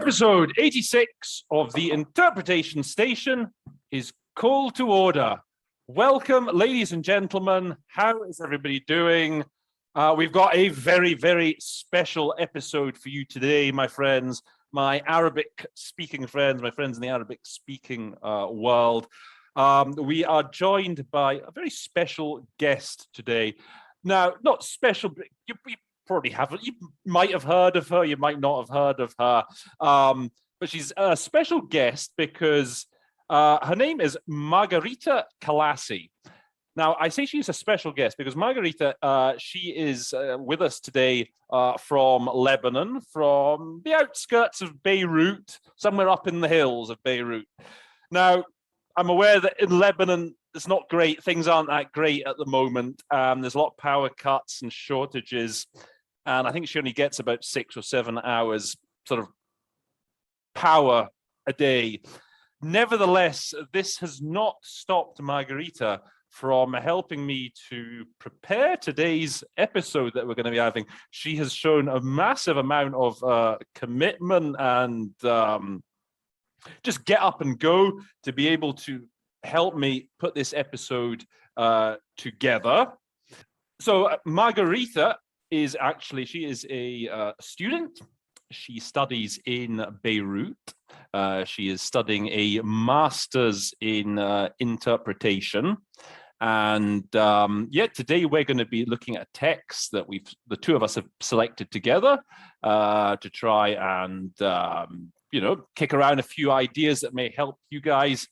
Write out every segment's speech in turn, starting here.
Episode 86 of the Interpretation Station is called to order. Welcome, ladies and gentlemen. How is everybody doing? We've got a very, very special episode for you today, my friends, my Arabic-speaking friends, my friends in the Arabic-speaking world. We are joined by a very special guest today. Now, not special, but you probably haven't. You might have heard of her, you might not have heard of her. But she's a special guest because her name is Marguerita Kallasy. Now, I say she's a special guest because Margarita, she is with us today from Lebanon, from the outskirts of Beirut, somewhere up in the hills of Beirut. Now, I'm aware that in Lebanon, it's not great. Things aren't that great at the moment. There's a lot of power cuts and shortages. And I think she only gets about 6 or 7 hours sort of power a day. Nevertheless, this has not stopped Margarita from helping me to prepare today's episode that we're going to be having. She has shown a massive amount of commitment and just get up and go to be able to help me put this episode together. So Margarita is actually, she is a student. She studies in Beirut. She is studying a master's in interpretation. And today we're going to be looking at a text that the two of us have selected together to try and, kick around a few ideas that may help you guys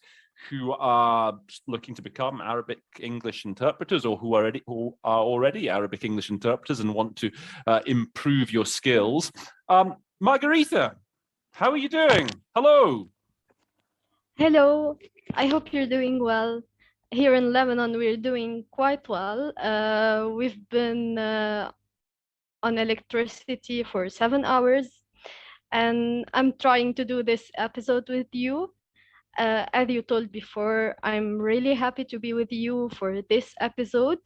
who are looking to become Arabic English interpreters or who are already Arabic English interpreters and want to improve your skills. Margarita, how are you doing? Hello. Hello. I hope you're doing well. Here in Lebanon, we're doing quite well. We've been on electricity for 7 hours, and I'm trying to do this episode with you. As you told before, I'm really happy to be with you for this episode.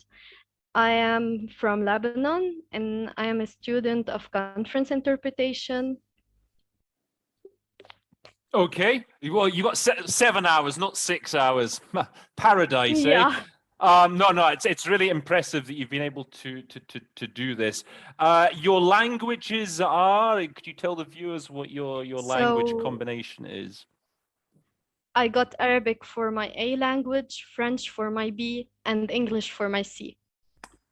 I am from Lebanon, and I am a student of conference interpretation. Okay, well, you got 7 hours, not 6 hours. Paradise, Yeah. No, it's really impressive that you've been able to do this. Your languages are, could you tell the viewers what your language combination is? I got Arabic for my A language, French for my B, and English for my C.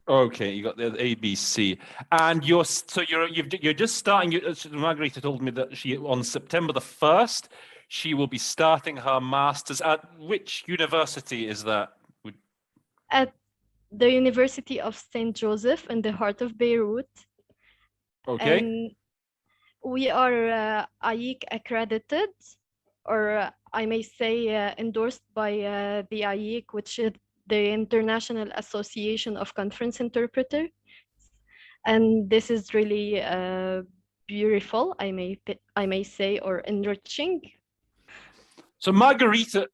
Okay, you got the ABC, and you're just starting. Margarita told me that on September the 1st, she will be starting her master's. At which university is that? At the University of St. Joseph in the heart of Beirut. Okay. And we are IEC accredited, or I may say endorsed by the IEC, which is the International Association of Conference Interpreters. And this is really beautiful, I may say, or enriching. So Margarita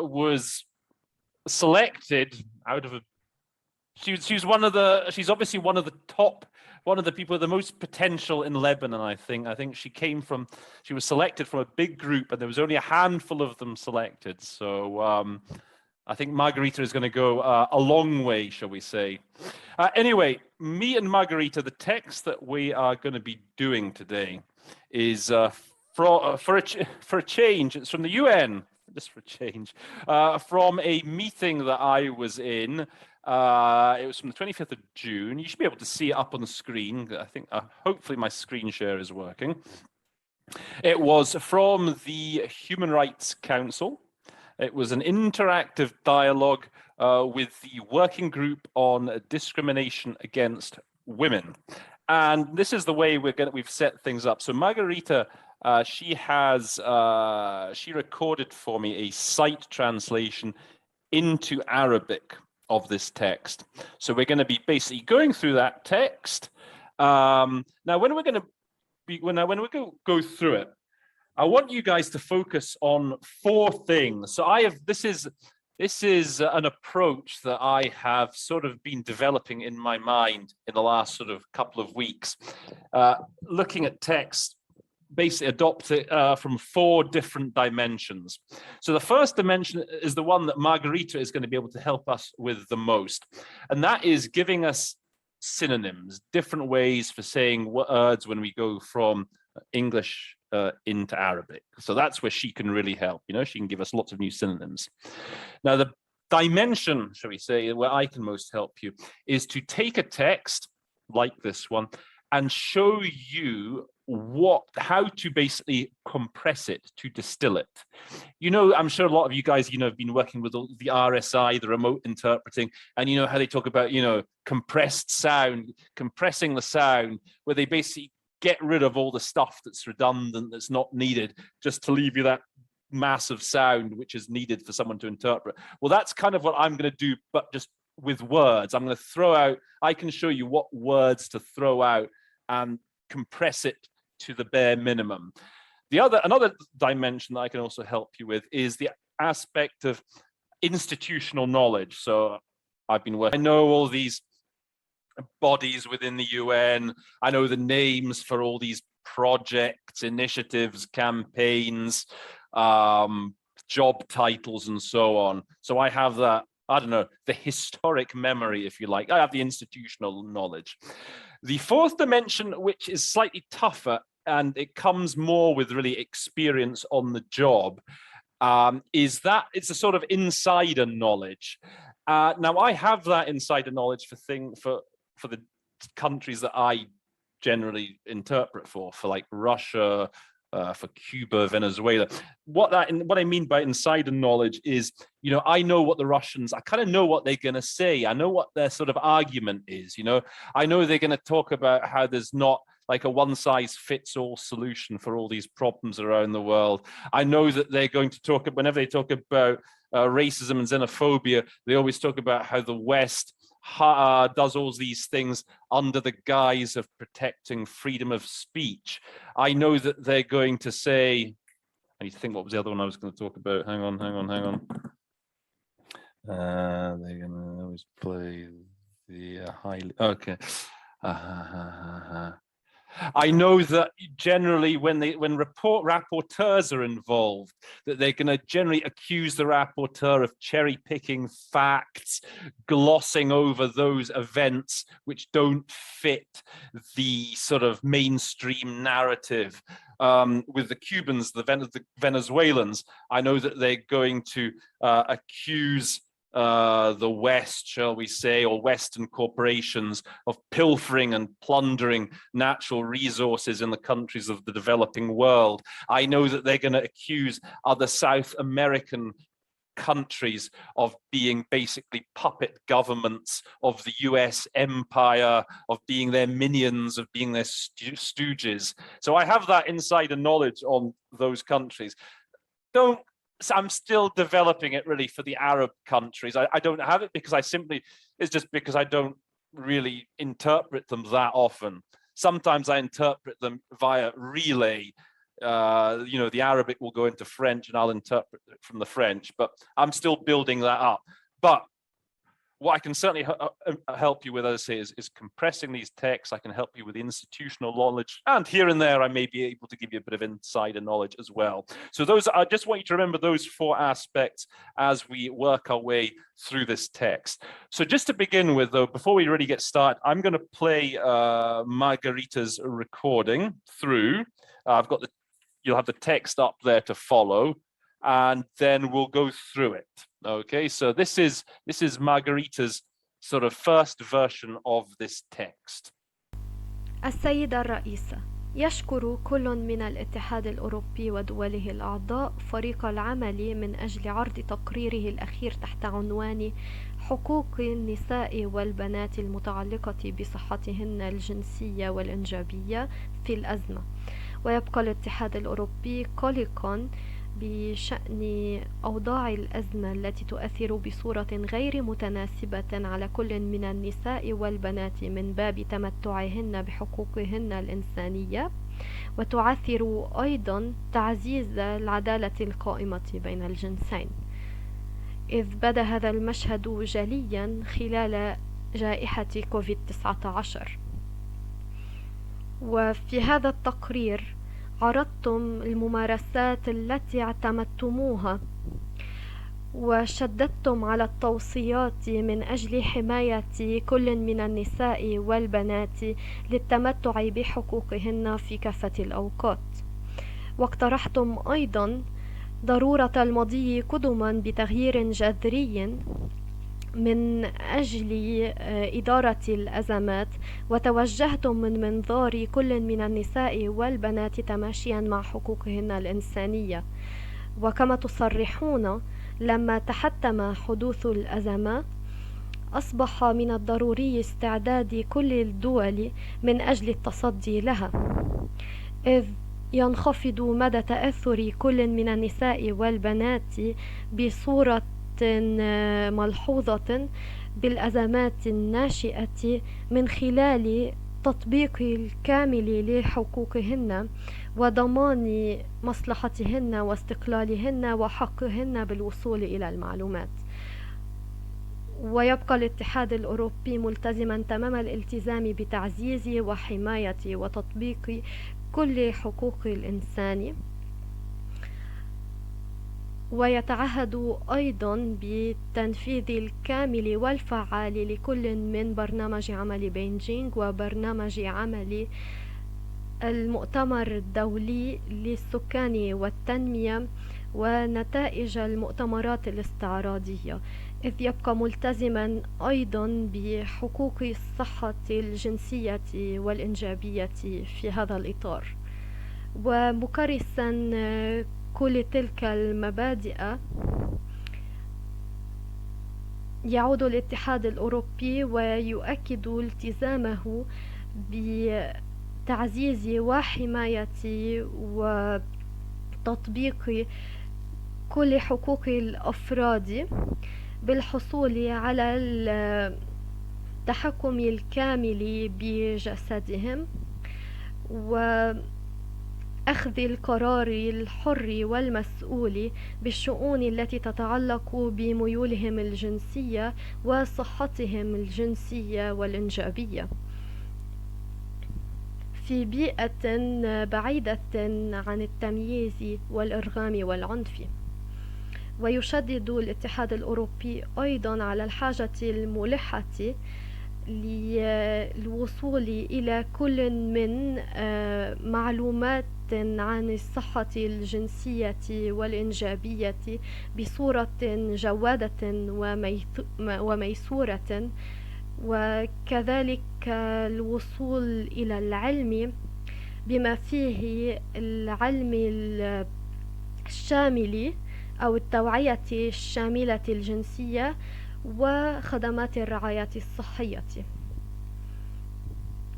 was selected out of she's obviously one of the people with the most potential in Lebanon. I think she was selected from a big group, and there was only a handful of them selected. So I think Margarita is going to go a long way, shall we say. Anyway, me and Margarita, the text that we are going to be doing today is for a change. It's from the UN, just for a change, from a meeting that I was in. It was from the 25th of June. You should be able to see it up on the screen. I think hopefully my screen share is working. It was from the Human Rights Council. It was an interactive dialogue with the Working Group on Discrimination Against Women. And this is the way we've set things up. So Margarita, she recorded for me a sight translation into Arabic of this text. So we're going to be basically going through that text. Now, when we go through it, I want you guys to focus on 4 things. So this is an approach that I have sort of been developing in my mind in the last sort of couple of weeks, looking at text basically adopt it from 4 different dimensions. So the first dimension is the one that Margarita is going to be able to help us with the most. And that is giving us synonyms, different ways for saying words when we go from English into Arabic. So that's where she can really help. You know, she can give us lots of new synonyms. Now, the dimension, shall we say, where I can most help you is to take a text like this one and show you how to basically compress it, to distill it. You know, I'm sure a lot of you guys, you know, have been working with the RSI, the remote interpreting, and you know how they talk about, you know, compressed sound, compressing the sound, where they basically get rid of all the stuff that's redundant, that's not needed, just to leave you that massive sound which is needed for someone to interpret. Well, that's kind of what I'm going to do, but just with words. I'm going to throw out, I can show you what words to throw out and compress it to the bare minimum. Another dimension that I can also help you with is the aspect of institutional knowledge. So I've been working, I know all these bodies within the UN, I know the names for all these projects, initiatives, campaigns, job titles, and so on. So I have that, I don't know, the historic memory, if you like. I have the institutional knowledge. The 4th dimension, which is slightly tougher, and it comes more with really experience on the job, is that it's a sort of insider knowledge. Now, I have that insider knowledge for the countries that I generally interpret for like Russia, for Cuba, Venezuela. What I mean by insider knowledge is, you know, I know what the Russians, I kind of know what they're going to say. I know what their sort of argument is, you know. I know they're going to talk about how there's not like a one-size-fits-all solution for all these problems around the world. I know that they're going to talk, whenever they talk about racism and xenophobia, they always talk about how the West does all these things under the guise of protecting freedom of speech. I know that they're going to say, I need to think what was the other one I was going to talk about. Hang on. They're going to always play the highly, okay. I know that generally when rapporteurs are involved, that they're going to generally accuse the rapporteur of cherry picking facts, glossing over those events which don't fit the sort of mainstream narrative. With the Cubans, the Venezuelans, I know that they're going to accuse the West, shall we say, or Western corporations of pilfering and plundering natural resources in the countries of the developing world. I know that they're going to accuse other South American countries of being basically puppet governments of the US empire, of being their minions, of being their stooges. So I have that insider knowledge on those countries. So I'm still developing it really for the Arab countries. I don't have it because it's just because I don't really interpret them that often. Sometimes I interpret them via relay. You know, the Arabic will go into French and I'll interpret it from the French, but I'm still building that up. But what I can certainly help you with, as I say, is compressing these texts. I can help you with institutional knowledge, and here and there I may be able to give you a bit of insider knowledge as well. So I just want you to remember those 4 aspects as we work our way through this text. So just to begin with, though, before we really get started, I'm going to play Margarita's recording through. You'll have the text up there to follow, and then we'll go through it. Okay, so this is Margarita's sort of first version of this text. السيدة الرئيسة، يشكر كل من الاتحاد الأوروبي ودوله الأعضاء فريق العمل من أجل عرض تقريره الأخير تحت عنوان حقوق النساء والبنات المتعلقة بصحتهن الجنسية والإنجابية في الأزمة. ويبقى الاتحاد الأوروبي قلقاً بشأن أوضاع الأزمة التي تؤثر بصورة غير متناسبة على كل من النساء والبنات من باب تمتعهن بحقوقهن الإنسانية، وتعثر أيضا تعزيز العدالة القائمة بين الجنسين، إذ بدا هذا المشهد جليا خلال جائحة كوفيد-19. وفي هذا التقرير عرضتم الممارسات التي اعتمدتموها وشددتم على التوصيات من أجل حماية كل من النساء والبنات للتمتع بحقوقهن في كافة الأوقات. واقترحتم أيضا ضرورة المضي قدما بتغيير جذري من أجل إدارة الأزمات، وتوجهتم من منظار كل من النساء والبنات تماشيا مع حقوقهن الإنسانية. وكما تصرحون لما تحتم حدوث الأزمات أصبح من الضروري استعداد كل الدول من أجل التصدي لها، إذ ينخفض مدى تأثر كل من النساء والبنات بصورة ملحوظة بالأزمات الناشئة من خلال تطبيق الكامل لحقوقهن وضمان مصلحتهن واستقلالهن وحقهن بالوصول إلى المعلومات. ويبقى الاتحاد الأوروبي ملتزما تمام الالتزام بتعزيز وحماية وتطبيق كل حقوق الإنسان، ويتعهد أيضا بالتنفيذ الكامل والفعال لكل من برنامج عمل بيجينغ وبرنامج عمل المؤتمر الدولي للسكان والتنمية ونتائج المؤتمرات الاستعراضية، إذ يبقى ملتزما أيضا بحقوق الصحة الجنسية والإنجابية في هذا الإطار، ومكرسا كل تلك المبادئ. يعود الاتحاد الأوروبي ويؤكد التزامه بتعزيز وحماية وتطبيق كل حقوق الأفراد بالحصول على التحكم الكامل بجسدهم وأخذ القرار الحر والمسؤول بالشؤون التي تتعلق بميولهم الجنسية وصحتهم الجنسية والإنجابية في بيئة بعيدة عن التمييز والإرغام والعنف. ويشدد الاتحاد الأوروبي أيضا على الحاجة الملحة للوصول إلى كل من معلومات عن الصحة الجنسية والإنجابية بصورة جوادة وميسورة، وكذلك الوصول إلى العلم بما فيه العلم الشامل أو التوعية الشاملة الجنسية وخدمات الرعاية الصحية.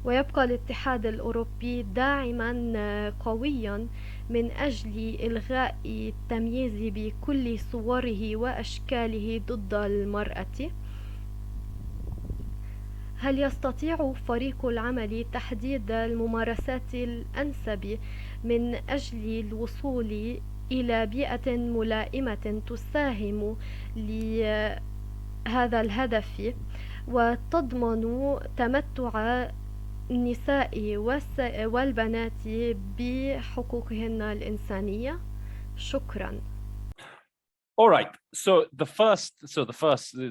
ويبقى الاتحاد الأوروبي داعما قويا من أجل إلغاء التمييز بكل صوره وأشكاله ضد المرأة. هل يستطيع فريق العمل تحديد الممارسات الأنسب من أجل الوصول إلى بيئة ملائمة تساهم لهذا الهدف وتضمن تمتع النساء والبنات بحقوقهن الإنسانية؟ شكرا. All right. The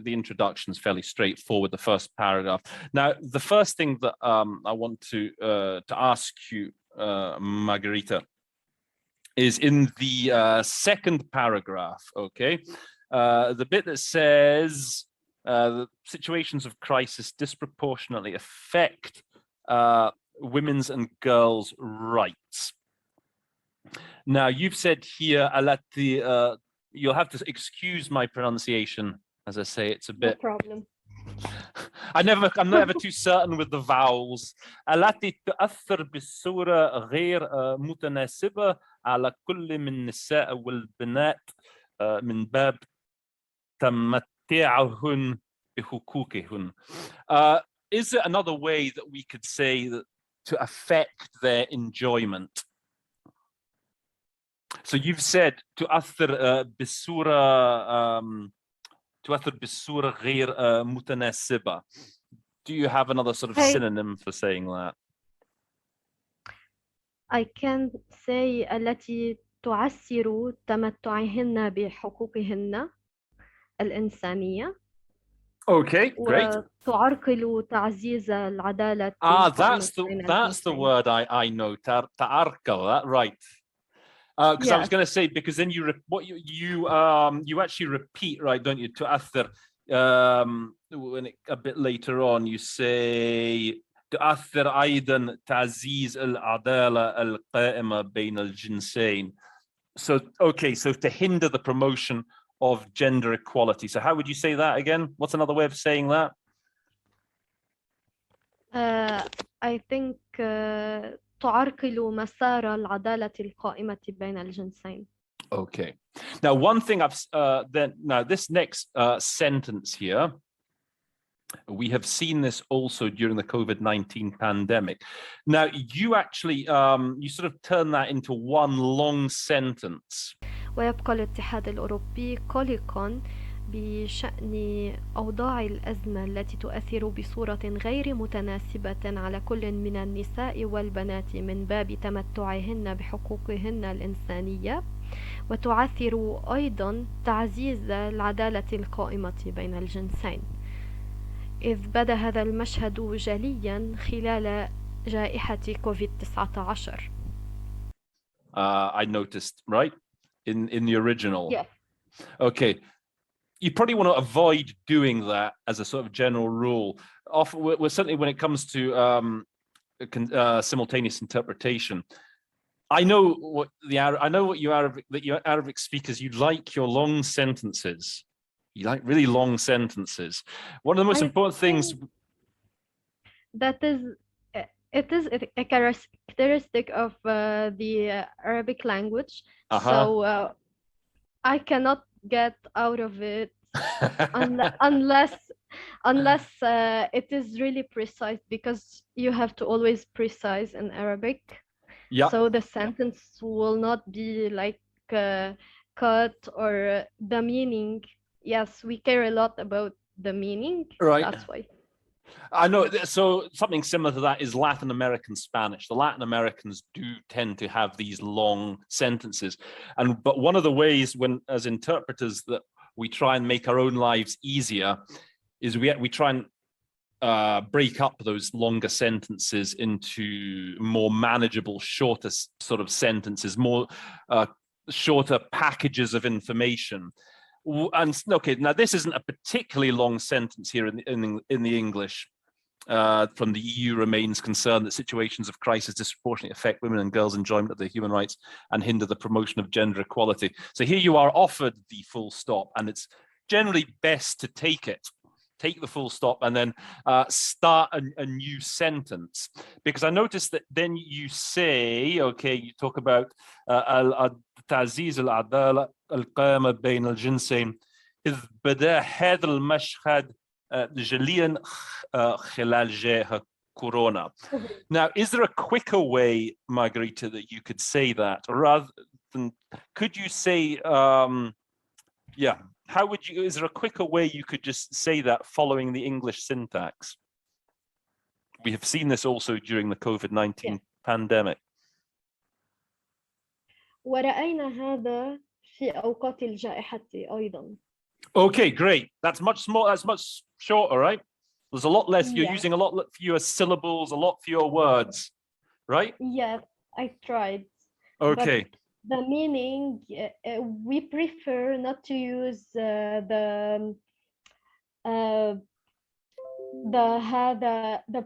introduction is fairly straightforward. The first paragraph. Now, the first thing that I want to ask you, Margarita, is in the second paragraph. Okay, the bit that says the situations of crisis disproportionately affect women's and girls' rights. Now, you've said here, Alati. You'll have to excuse my pronunciation, as I say, it's a bit. No problem. I'm never too certain with the vowels. التي تؤثر بصورة غير متناسبة على كل من النساء والبنات من باب تمتعهن بحقوقهن. Is there another way that we could say that to affect their enjoyment? So you've said تؤثر بصورة غير متناسبة. Do you have another sort of synonym for saying that? I can say التي تعسر تمتعهن بحقوقهن الإنسانية Okay, great. وتعرقل تعزيز العدالة Ah, القائمة بين that's the الجنسين. word I know. Ta'arqal, that right. Because I was Yes. going to say, because then you actually repeat, right, don't you? تؤثر when a bit later on you say تؤثر أيضا تعزيز العدالة القائمة بين الجنسين. So okay, so to hinder the promotion of gender equality. So how would you say that again? What's another way of saying that? I think تعرقل مسار العدالة القائمة بين الجنسين. Okay. Now, one thing this next sentence here, we have seen this also during the COVID-19 pandemic. Now, you actually, you sort of turn that into one long sentence. ويبقى الاتحاد الأوروبي قلقاً بشأن أوضاع الأزمة التي تؤثر بصورة غير متناسبة على كل من النساء والبنات من باب تمتعهن بحقوقهن الإنسانية وتعثر أيضاً تعزيز العدالة القائمة بين الجنسين إذ بدا هذا المشهد جلياً خلال جائحة كوفيد-19. I noticed, right? In the original. Yes. Okay. You probably want to avoid doing that as a sort of general rule. Often, certainly when it comes to simultaneous interpretation, I know what you Arabic speakers, you like your long sentences. You like really long sentences. One of the most important things that is, it is a characteristic of the Arabic language. So I cannot get out of it unless it is really precise, because you have to always precise in Arabic. Yeah. So the sentence will not be like cut or the meaning. Yes, we care a lot about the meaning. Right. That's why. I know. So something similar to that is Latin American Spanish. The Latin Americans do tend to have these long sentences, but one of the ways when, as interpreters, that we try and make our own lives easier is we try and break up those longer sentences into more manageable, shorter sort of sentences, more shorter packages of information. And okay, now this isn't a particularly long sentence here in the English. From the EU remains concerned that situations of crisis disproportionately affect women and girls' enjoyment of their human rights and hinder the promotion of gender equality. So here you are offered the full stop, and it's generally best to take the full stop, and then start a new sentence. Because I noticed that then you say, okay, you talk about تعزيز العدالة القائمة بين الجنسين إذ بدأ هذا المشهد جليا خلال جائحة Corona. Now, is there a quicker way, Margarita, that you could say that, rather than, could you say, how would you, is there a quicker way you could just say that following the English syntax? We have seen this also during the COVID-19 pandemic. ورأينا هذا في أوقات الجائحة أيضا. Okay, great. That's much smaller. That's much shorter, right? There's a lot less. You're using a lot fewer syllables, a lot fewer words, right? Yes, I tried. Okay. But the meaning, we prefer not to use the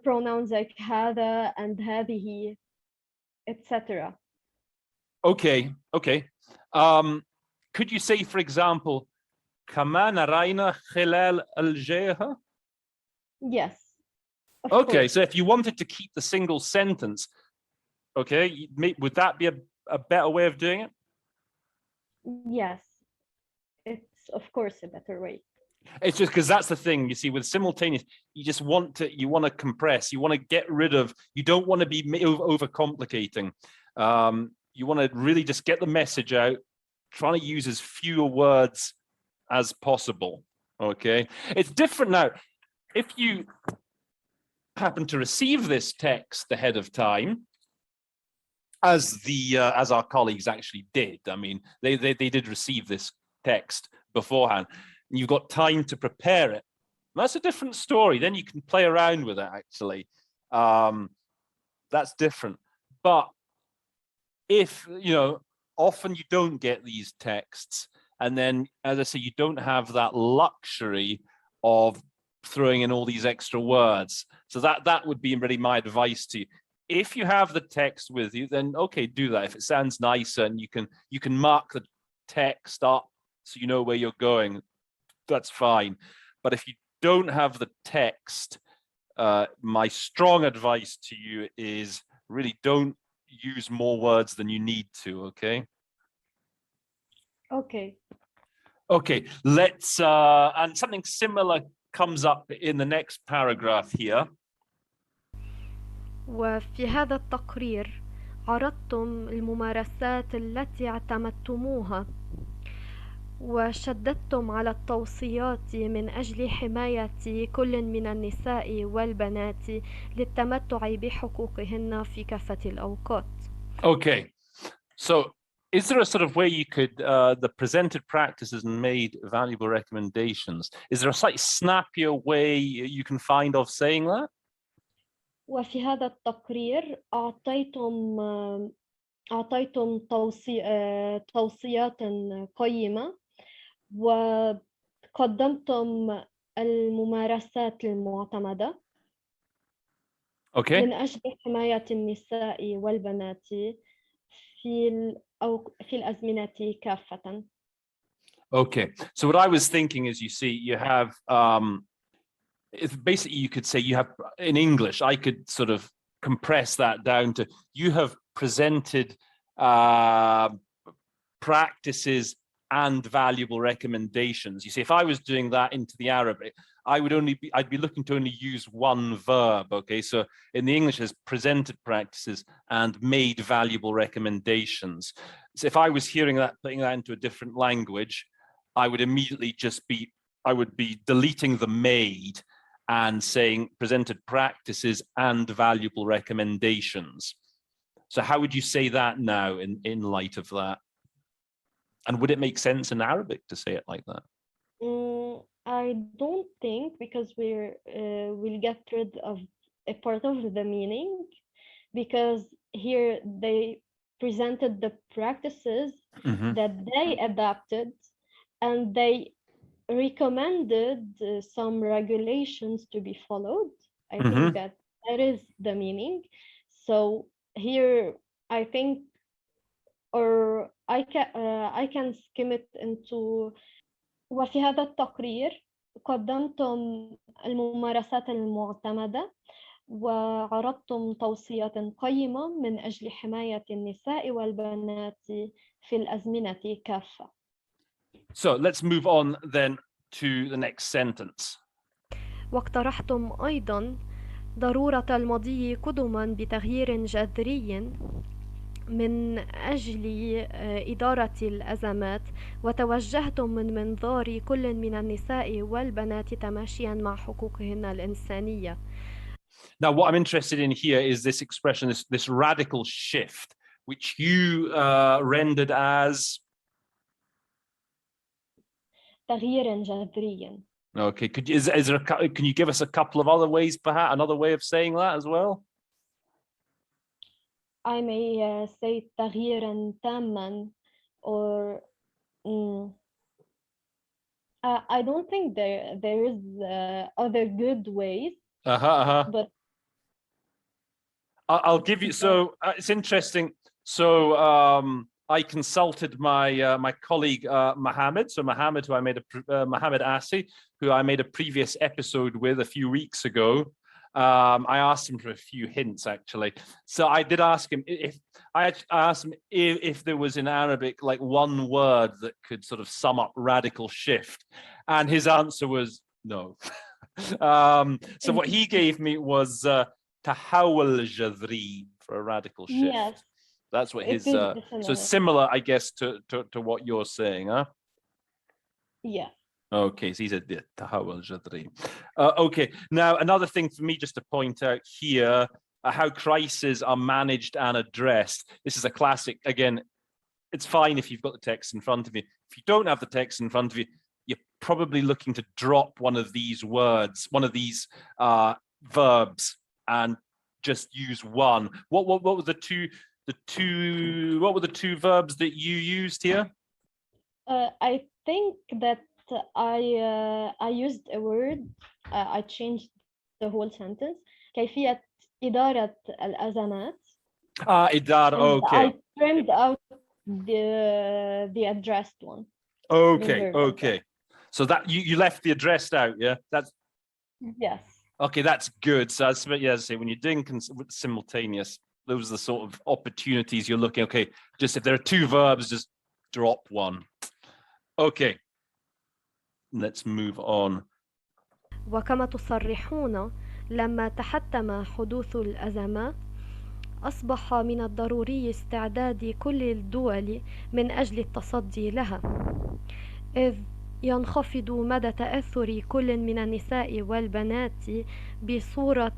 pronouns like هذا and هذه, etc. Okay. Could you say, for example, كمان رأينا خلال الجائحة? Yes. Okay, so if you wanted to keep the single sentence, okay, would that be a better way of doing it? Yes, it's of course a better way. It's just because that's the thing, you see, with simultaneous, you want to compress, you want to get rid of, you don't want to be overcomplicating. You want to really just get the message out, trying to use as fewer words as possible, okay? It's different now. If you happen to receive this text ahead of time, as our colleagues actually did. I mean, they did receive this text beforehand. You've got time to prepare it. That's a different story. Then you can play around with it, actually. That's different. But if, you know, often you don't get these texts, and then, as I say, you don't have that luxury of throwing in all these extra words. So that would be really my advice to you. If you have the text with you, then okay, do that. If it sounds nicer and you can mark the text up so you know where you're going, that's fine. But if you don't have the text, my strong advice to you is really don't use more words than you need to, okay? Okay. Okay, let's, and something similar comes up in the next paragraph here. وفي هذا التقرير عرضتم الممارسات التي اعتمدتموها وشددتم على التوصيات من أجل حماية كل من النساء والبنات للتمتع بحقوقهن في كافة الأوقات. Okay, so is there a sort of way you could, the presented practices and made valuable recommendations, is there a slightly snappier way you can find of saying that? وفي هذا التقرير أعطيتم توصيات قيمة وقدمتم الممارسات المعتمدة Okay. من أجل حماية النساء والبنات في الأزمنة كافة. Okay, so what I was thinking is, you see, you have, it's basically, you could say you have, in English, I could sort of compress that down to, you have presented practices and valuable recommendations. You see, if I was doing that into the Arabic, I'd be looking to only use one verb, okay? So in the English, there's presented practices and made valuable recommendations. So if I was hearing that, putting that into a different language, I would immediately I would be deleting the made and saying presented practices and valuable recommendations. So how would you say that now in light of that? And would it make sense in Arabic to say it like that? I don't think, because we'll get rid of a part of the meaning, because here they presented the practices that they adapted, and they recommended some regulations to be followed. I think that is the meaning. So here, I think, or I can skim it into. وفي هذا التقرير قدمتم الممارسات المعتمدة وعرضتم توصيات قيمة من أجل حماية النساء والبنات في الأزمنة كافة. So let's move on then to the next sentence. واقترحتم أيضا ضرورة المضي قدما بتغيير جذري من أجل إدارة الأزمات، وتوجهتم من منظار كل من النساء والبنات تماشيا مع حقوقهن الإنسانية. Now, what I'm interested in here is this expression, this radical shift, which you rendered as تغيير جذري. Okay, can you give us a couple of other ways, perhaps another way of saying that as well? I may say تغييرا تاما, or I don't think there is other good ways. But I'll give you. So it's interesting. So I consulted my my colleague Mohammed. So Mohammed, who I made Mohammed Asi, who I made a previous episode with a few weeks ago. I asked him for a few hints, actually. So I did ask him if I asked him if there was in Arabic like one word that could sort of sum up radical shift, and his answer was no. So what he gave me was tahawul jadri for a radical shift. Yes, that's what his. So similar, I guess, to what you're saying, huh? Yeah. Okay, so he said tahawul jadri. Okay, now another thing for me just to point out here how crises are managed and addressed. This is a classic. Again, it's fine if you've got the text in front of you. If you don't have the text in front of you, you're probably looking to drop one of these words, one of these verbs, and just use one. What were the two verbs that you used here? I think that I used a word. I changed the whole sentence. كيفية إدارة الأزمات. إدارة. Okay. I trimmed out the addressed one. Okay. Okay. So that you left the addressed out, yeah? That's. Yes. Okay, that's good. So as I say, when you're doing simultaneous, those are the sort of opportunities you're looking. Okay, just if there are two verbs, just drop one. Okay, let's move on. وكما تصرحون لما تحتم حدوث الأزمات أصبح من الضروري استعداد كل الدول من أجل التصدي لها إذ ينخفض مدى تأثر كل من النساء والبنات بصورة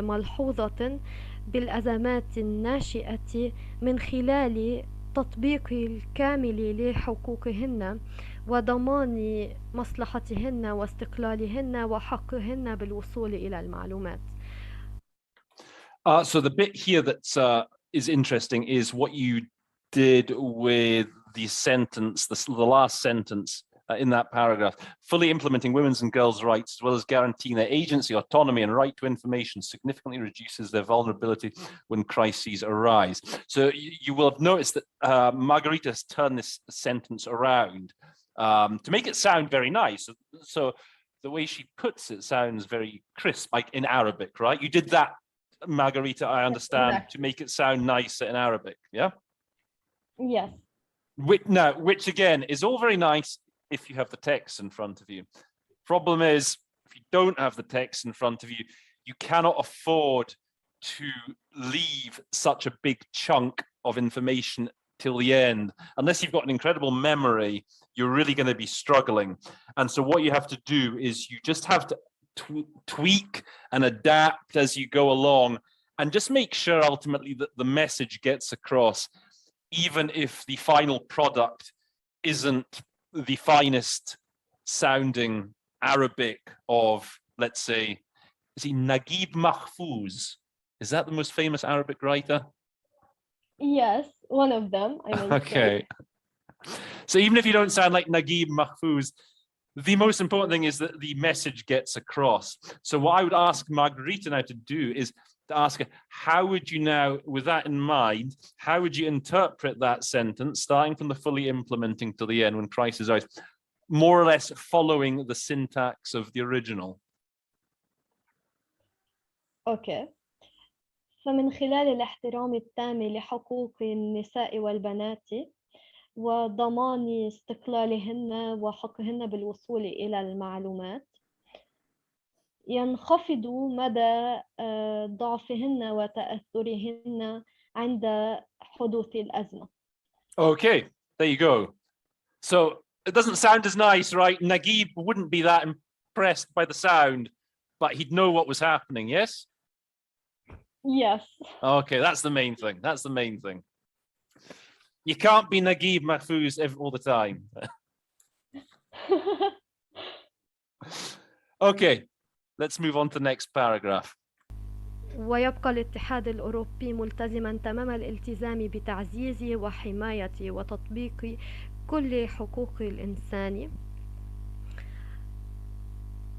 ملحوظة بالأزمات الناشئة من خلال تطبيق الكامل لحقوقهن وضمان مصلحتهن واستقلالهن وحقهن بالوصول إلى المعلومات. So the bit here that is interesting is what you did with the sentence, the last sentence in that paragraph. Fully implementing women's and girls' rights, as well as guaranteeing their agency, autonomy, and right to information significantly reduces their vulnerability when crises arise. So you will have noticed that Margarita has turned this sentence around to make it sound very nice. So the way she puts it sounds very crisp, like in Arabic, right? You did that, Margarita, I understand, exactly, to make it sound nicer in Arabic, yeah? Yes. Which again is all very nice if you have the text in front of you. Problem is, if you don't have the text in front of you, you cannot afford to leave such a big chunk of information till the end. Unless you've got an incredible memory, you're really going to be struggling. And so what you have to do is you just have to tweak and adapt as you go along, and just make sure ultimately that the message gets across, even if the final product isn't the finest sounding Arabic of, let's say, is he Naguib Mahfouz? Is that the most famous Arabic writer? Yes, one of them. Okay. So even if you don't sound like Naguib Mahfouz, the most important thing is that the message gets across. So what I would ask Margarita now to do is to ask her, how would you now, with that in mind, how would you interpret that sentence, starting from the fully implementing to the end when crisis arise, more or less following the syntax of the original? Okay. فمن خلال الاحترام التام لحقوق النساء والبنات وضمان استقلالهن وحقهن بالوصول إلى المعلومات ينخفض مدى ضعفهن وتأثرهن عند حدوث الأزمة. Okay, there you go. So it doesn't sound as nice, right? Naguib wouldn't be that impressed by the sound, but he'd know what was happening, yes? Yes. Okay, that's the main thing. That's the main thing. You can't be Naguib Mahfouz all the time. Okay, let's move on to the next paragraph. ويبقى الاتحاد الأوروبي ملتزما تمام الالتزام بتعزيز وحماية وتطبيق كل حقوق الإنسان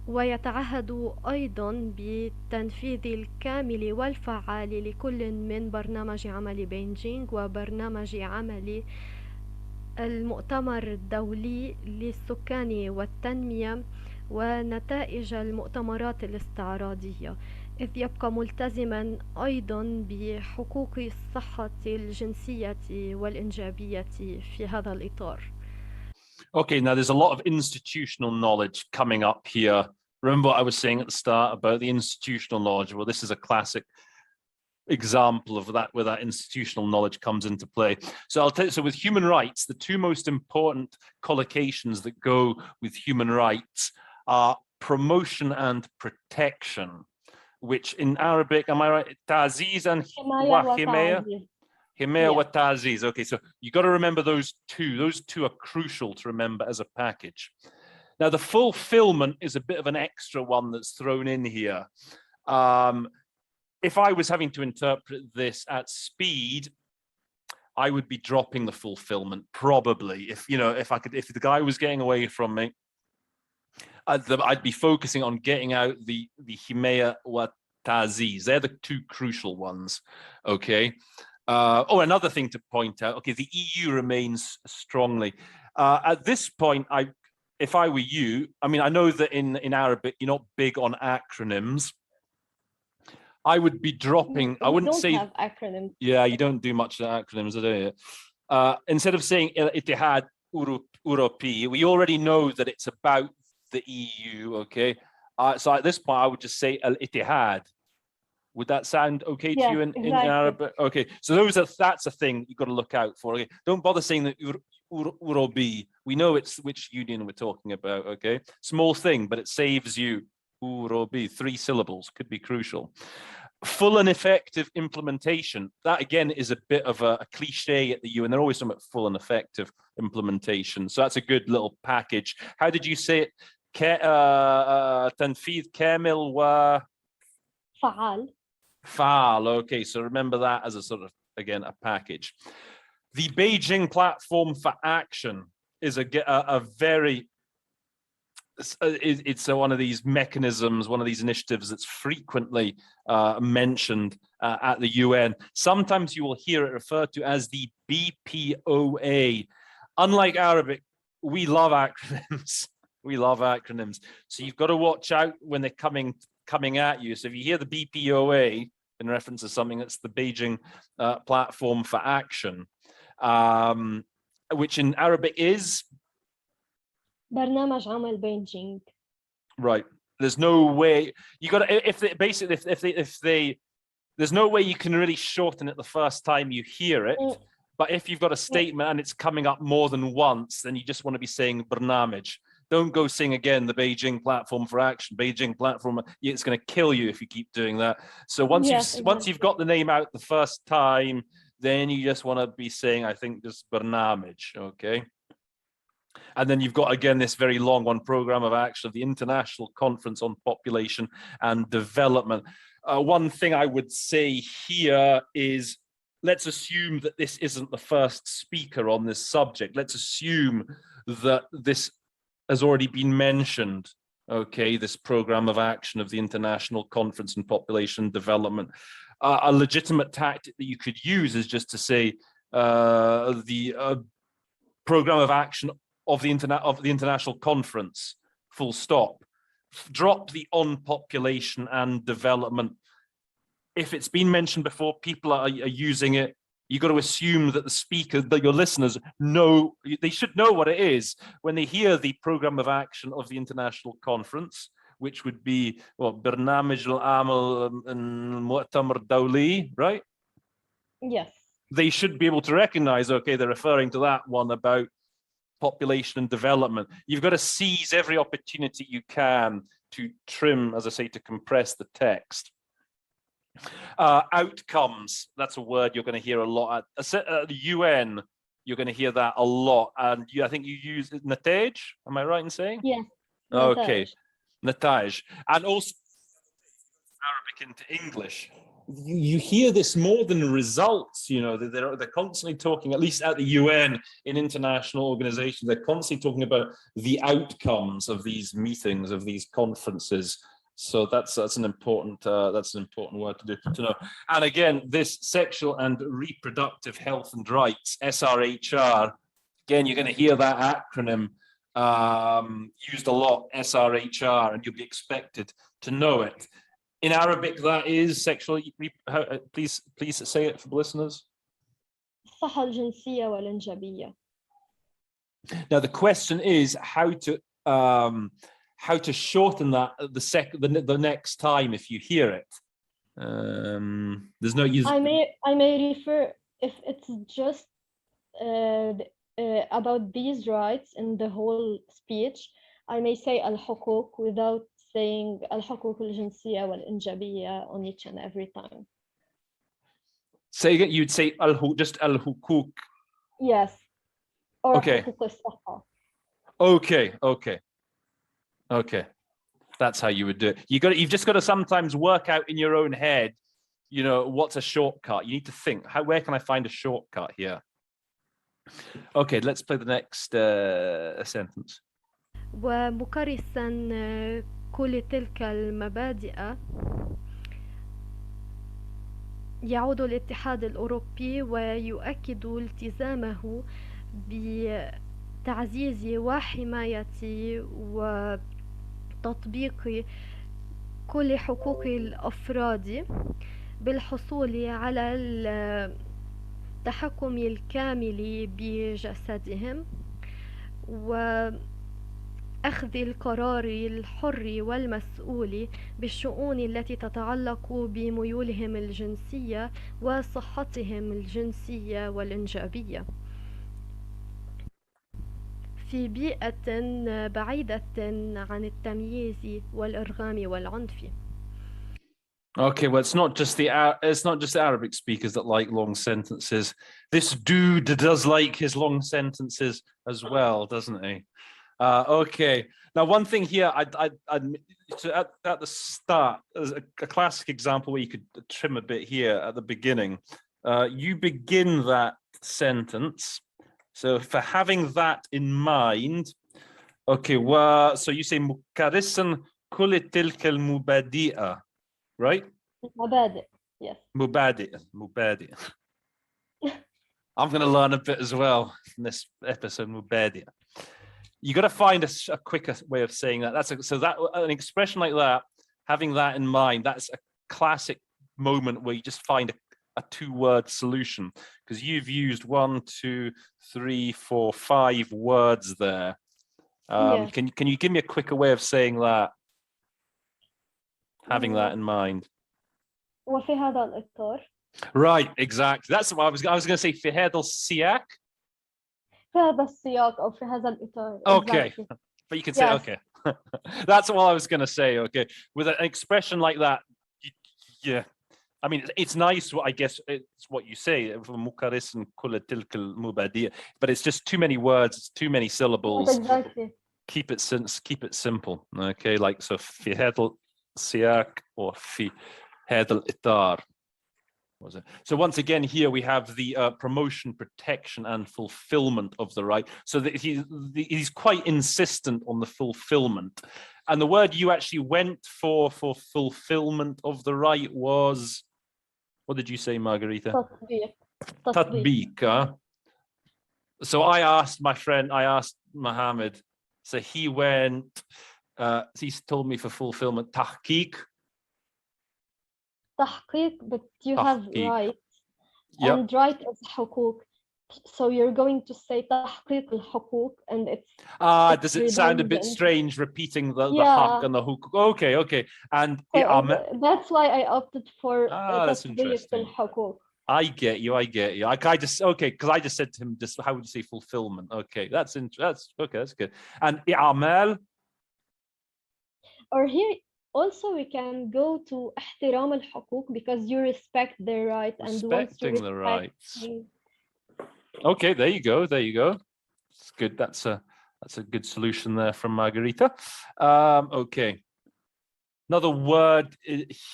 ويتعهد أيضا بالتنفيذ الكامل والفعال لكل من برنامج عمل بيجينغ وبرنامج عمل المؤتمر الدولي للسكان والتنمية ونتائج المؤتمرات الاستعراضية، إذ يبقى ملتزما أيضا بحقوق الصحة الجنسية والإنجابية في هذا الإطار. Okay, now there's a lot of institutional knowledge coming up here. Remember what I was saying at the start about the institutional knowledge? Well, this is a classic example of that, where that institutional knowledge comes into play. So I'll tell you, so with human rights, the two most important collocations that go with human rights are promotion and protection. which in Arabic, am I right? Ta'ziz and Himaya? Himaya wa Ta'ziz. Okay, so you got to remember those two. Those two are crucial to remember as a package. Now, the fulfillment is a bit of an extra one that's thrown in here. If I was having to interpret this at speed, I would be dropping the fulfillment probably. If the guy was getting away from me, I'd be focusing on getting out the Himaya wa Ta'ziz. They're the two crucial ones. Okay. Another thing to point out. Okay, the EU remains strongly. At this point, if I were you, I mean, I know that in Arabic you're not big on acronyms. I would be dropping. I wouldn't say have acronyms. Yeah, you don't do much acronyms, do you? Instead of saying الاتحاد الأوروبي, we already know that it's about the EU. Okay, so at this point, I would just say الاتحاد. Would that sound okay to you in Arabic? Okay, so that's a thing you've got to look out for. Okay, don't bother saying the Eurobi. We know it's which union we're talking about. Okay, small thing, but it saves you. Eurobi, 3 syllables could be crucial. Full and effective implementation. That again is a bit of a cliche at the UN. They're always talking about full and effective implementation. So that's a good little package. How did you say it? تنفيذ كامل و فعال. Okay, so remember that as a sort of, again, a package. The Beijing Platform for Action is a very, it's one of these mechanisms, one of these initiatives that's frequently mentioned at the UN. Sometimes you will hear it referred to as the BPOA. Unlike Arabic, we love acronyms. We love acronyms. So you've got to watch out when they're coming at you. So if you hear the BPOA in reference to something, that's the Beijing Platform for Action, which in Arabic is برنامج عمل بيجينغ. Right. There's no way you got to, there's no way you can really shorten it the first time you hear it. But if you've got a statement and it's coming up more than once, then you just want to be saying برنامج. Don't go sing again the Beijing Platform for Action. Beijing Platform, it's going to kill you if you keep doing that. So once you've got the name out the first time, then you just want to be saying, I think, just برنامج, okay? And then you've got, again, this very long one, Program of Action of the International Conference on Population and Development. One thing I would say here is, let's assume that this isn't the first speaker on this subject. Let's assume that this has already been mentioned, okay, this Program of Action of the International Conference on Population Development. A legitimate tactic that you could use is just to say the Program of Action of the International Conference, full stop. Drop the on population and development. If it's been mentioned before, people are using it, you got to assume that the speaker, that your listeners know, they should know what it is when they hear the Program of Action of the International Conference, which would be برنامج العمل المؤتمر الدولي, right? Yes. They should be able to recognize, okay, they're referring to that one about population and development. You've got to seize every opportunity you can to trim, as I say, to compress the text. Outcomes, that's a word you're going to hear a lot at the UN. You're going to hear that a lot, and I think you use نتائج. Am I right in saying? Yeah. Okay, نتائج, and also Arabic into English. You hear this more than results. You know, they're constantly talking, at least at the UN, in international organizations, they're constantly talking about the outcomes of these meetings, of these conferences. So that's an important word to know. And again, this sexual and reproductive health and rights, SRHR. Again, you're going to hear that acronym used a lot, SRHR, and you'll be expected to know it. In Arabic, that is sexual. Please say it for the listeners. الصحة الجنسية والإنجابية. Now the question is how to shorten that the next time if you hear it. There's no use. I may refer, if it's just about these rights in the whole speech, I may say الحقوق without saying الحقوق الجنسية والإنجابية on each and every time. Say again, you'd say just al-hukuk. Yes. Or Okay. حقوق الصحة. Okay. That's how you would do it. You've just got to sometimes work out in your own head, you know, what's a shortcut. You need to think, where can I find a shortcut here? Okay, let's play the next sentence. ومكرسا كل تلك المبادئ يعود الاتحاد الأوروبي ويؤكد التزامه بتعزيز وحماية وتطبيق كل حقوق الأفراد بالحصول على التحكم الكامل بجسدهم وأخذ القرار الحر والمسؤول بالشؤون التي تتعلق بميولهم الجنسية وصحتهم الجنسية والإنجابية في بيئة بعيدة عن التمييز والإرغام والعنف. Okay, well, it's not just the Arabic speakers that like long sentences. This dude does like his long sentences as well, doesn't he? Okay. Now, one thing here, at the start, as a classic example where you could trim a bit here at the beginning. You begin that sentence. So for having that in mind, okay, so you say مكرسا كل تلك المبادئ. Right? مبادئ, yes. مبادئ. I'm going to learn a bit as well from this episode, مبادئ. You got to find a quicker way of saying that. So that an expression like that, having that in mind, that's a classic moment where you just find a two-word solution because you've used 1, 2, 3, 4, 5 words there. Yes. Can you give me a quicker way of saying that? Having that in mind. وفي هذا الإطار. Right, exactly. That's what I was going to say. في هذا السياق. في هذا السياق أو في هذا الإطار. Okay, exactly. but you can say okay. That's what I was going to say. Okay, with an expression like that, yeah. I mean, it's nice. I guess it's what you say. مكرسا كل تلك المبادئ, but it's just too many words. It's too many syllables. Exactly. Keep it simple. Okay, like so. في هذا السياق or في هذا الإطار. Was it? So once again, here we have the promotion, protection, and fulfillment of the right. So that he's quite insistent on the fulfillment. And the word you actually went for fulfillment of the right was, what did you say, Margarita? Tatbiq. So I asked Mohammed, so he went, he told me for fulfillment, tahqiq. تحقيق, but you have right. Yep. And right is حقوق. So you're going to say تحقيق الحقوق and it's does it sound a bit strange repeating the haq and the hukuk? Okay. And so that's why I opted for that's interesting. الحقوق. I get you. I just because I just said to him, just how would you say fulfillment? Okay, that's okay, that's good. And i'amal. Or here also we can go to احترام الحقوق because you respect their right and respecting the rights. Okay, there you go. It's good. That's a good solution there from Margarita. Okay. Another word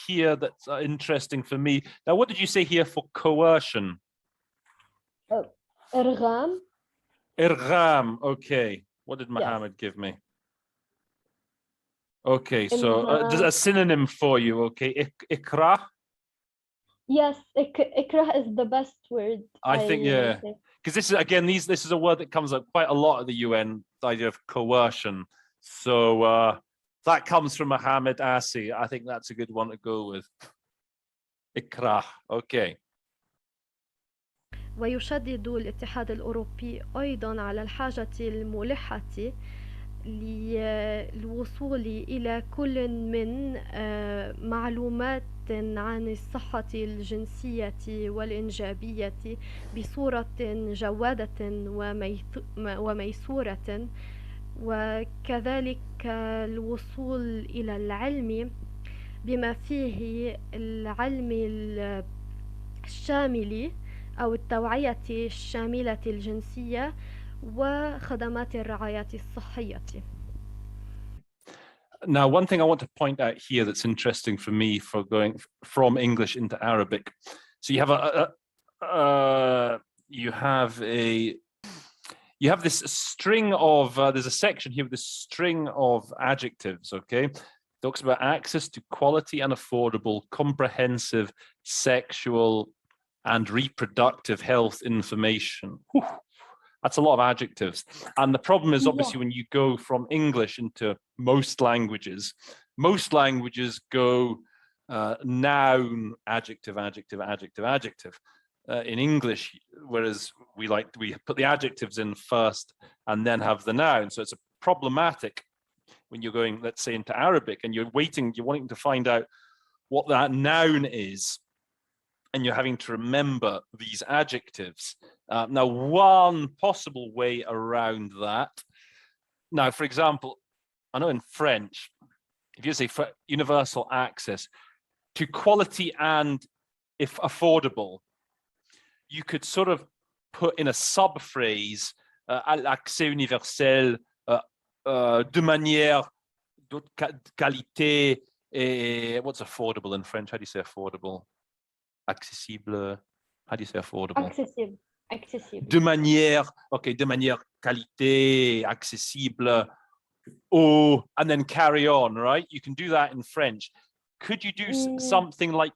here that's interesting for me. Now, what did you say here for coercion? إرغام. Irgham. Okay. What did Mohammed give me? Okay, so a synonym for you. Okay, ikrah. Yes, ikrah is the best word. I think, yeah, because this is again this is a word that comes up quite a lot at the UN. The idea of coercion. So that comes from Mohammed Asi. I think that's a good one to go with. Ikrah. Okay. ويشدد الاتحاد الأوروبي أيضا على الحاجة الملحة للوصول إلى كل من معلومات عن الصحة الجنسية والإنجابية بصورة جوادة وميسورة وكذلك الوصول إلى العلم بما فيه العلم الشامل أو التوعية الشاملة الجنسية وخدمات الرعاية الصحية. Now, one thing I want to point out here that's interesting for me for going from English into Arabic. So you have this string of there's a section here with this string of adjectives. Okay, talks about access to quality and affordable, comprehensive sexual and reproductive health information. Whew. That's a lot of adjectives. And the problem is obviously when you go from English into most languages go noun, adjective, adjective, adjective, adjective. In English, whereas we put the adjectives in first and then have the noun. So it's problematic when you're going, let's say, into Arabic and you're wanting to find out what that noun is, and you're having to remember these adjectives. Now, one possible way around that. Now, for example, I know in French, if you say for universal access to quality and if affordable, you could sort of put in a sub-phrase, l'accès universel de manière de qualité, et what's affordable in French? How do you say affordable? Accessible. How do you say affordable? Accessible. Accessible. De manière qualité, accessible, oh, and then carry on, right? You can do that in French. Could you do something like,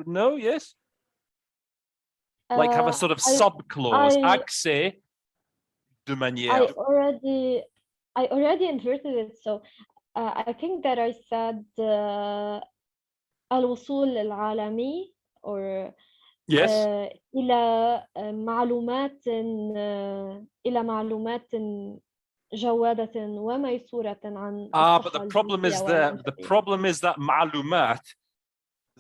no, yes? Like have a sort of sub-clause, accès de manière. I already inverted it, so I think that I said الوصول العالمي or yes. إلى معلومات جوادة وميسورة عن but the problem is that معلومات,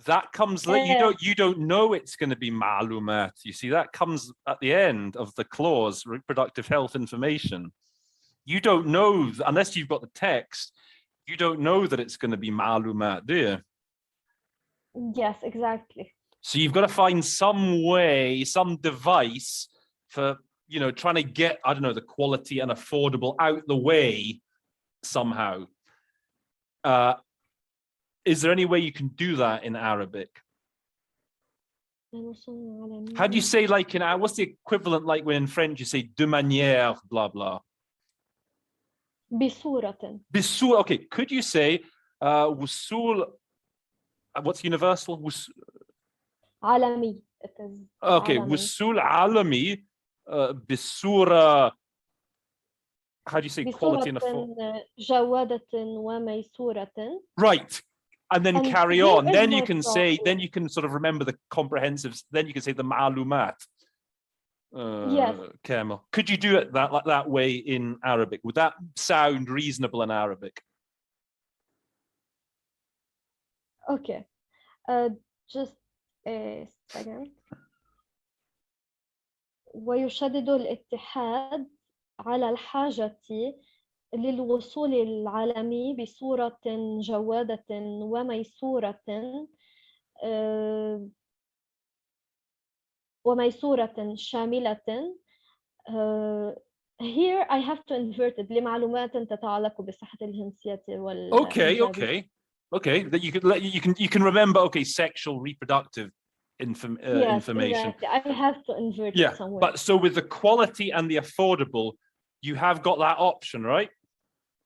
that comes you don't know it's going to be معلومات. You see, that comes at the end of the clause, reproductive health information. You don't know, unless you've got the text, you don't know that it's going to be معلومات, do you? Yes, exactly. So you've got to find some way, some device for, you know, trying to get, I don't know, the quality and affordable out the way somehow. Is there any way you can do that in Arabic? How do you say, like, in what's the equivalent like when in French you say de manière, blah, blah? بصورة. Okay, could you say وصول, what's universal? عالمي. Okay, وصول عالمي بصورة, how do you say quality and affordable? جوادة وميسورة. Right. And then carry on. Then you can say, then you can sort of remember the comprehensives. Then you can say the معلومات. Yes. Kamel. Could you do it like that way in Arabic? Would that sound reasonable in Arabic? Okay. Just a second. ويشدد الاتحاد على الحاجة للوصول العالمي بصورة جوادة وميسورة شاملة. Here I have to invert it لمعلومات تتعلق بالصحة الجنسية والإنجابية. Okay. That you can remember. Okay, sexual reproductive information. Exactly. I have to invert it somewhere. But so with the quality and the affordable, you have got that option, right?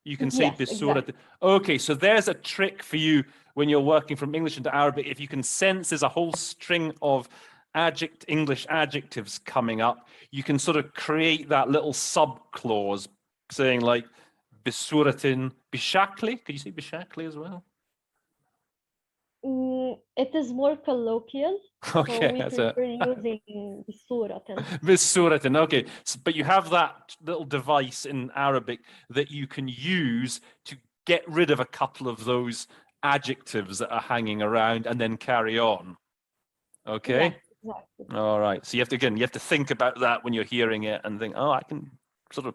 You can say exactly. Okay, so there's a trick for you when you're working from English into Arabic. If you can sense there's a whole string of English adjectives coming up, you can sort of create that little sub-clause saying like bisuratin, bishakli. Could you say bishakli as well? It is more colloquial. Okay, so we prefer using bisuratin. Bisuratin, okay. So, but you have that little device in Arabic that you can use to get rid of a couple of those adjectives that are hanging around and then carry on. Okay? Yes, exactly. All right. So you have to think about that when you're hearing it and think, oh, I can sort of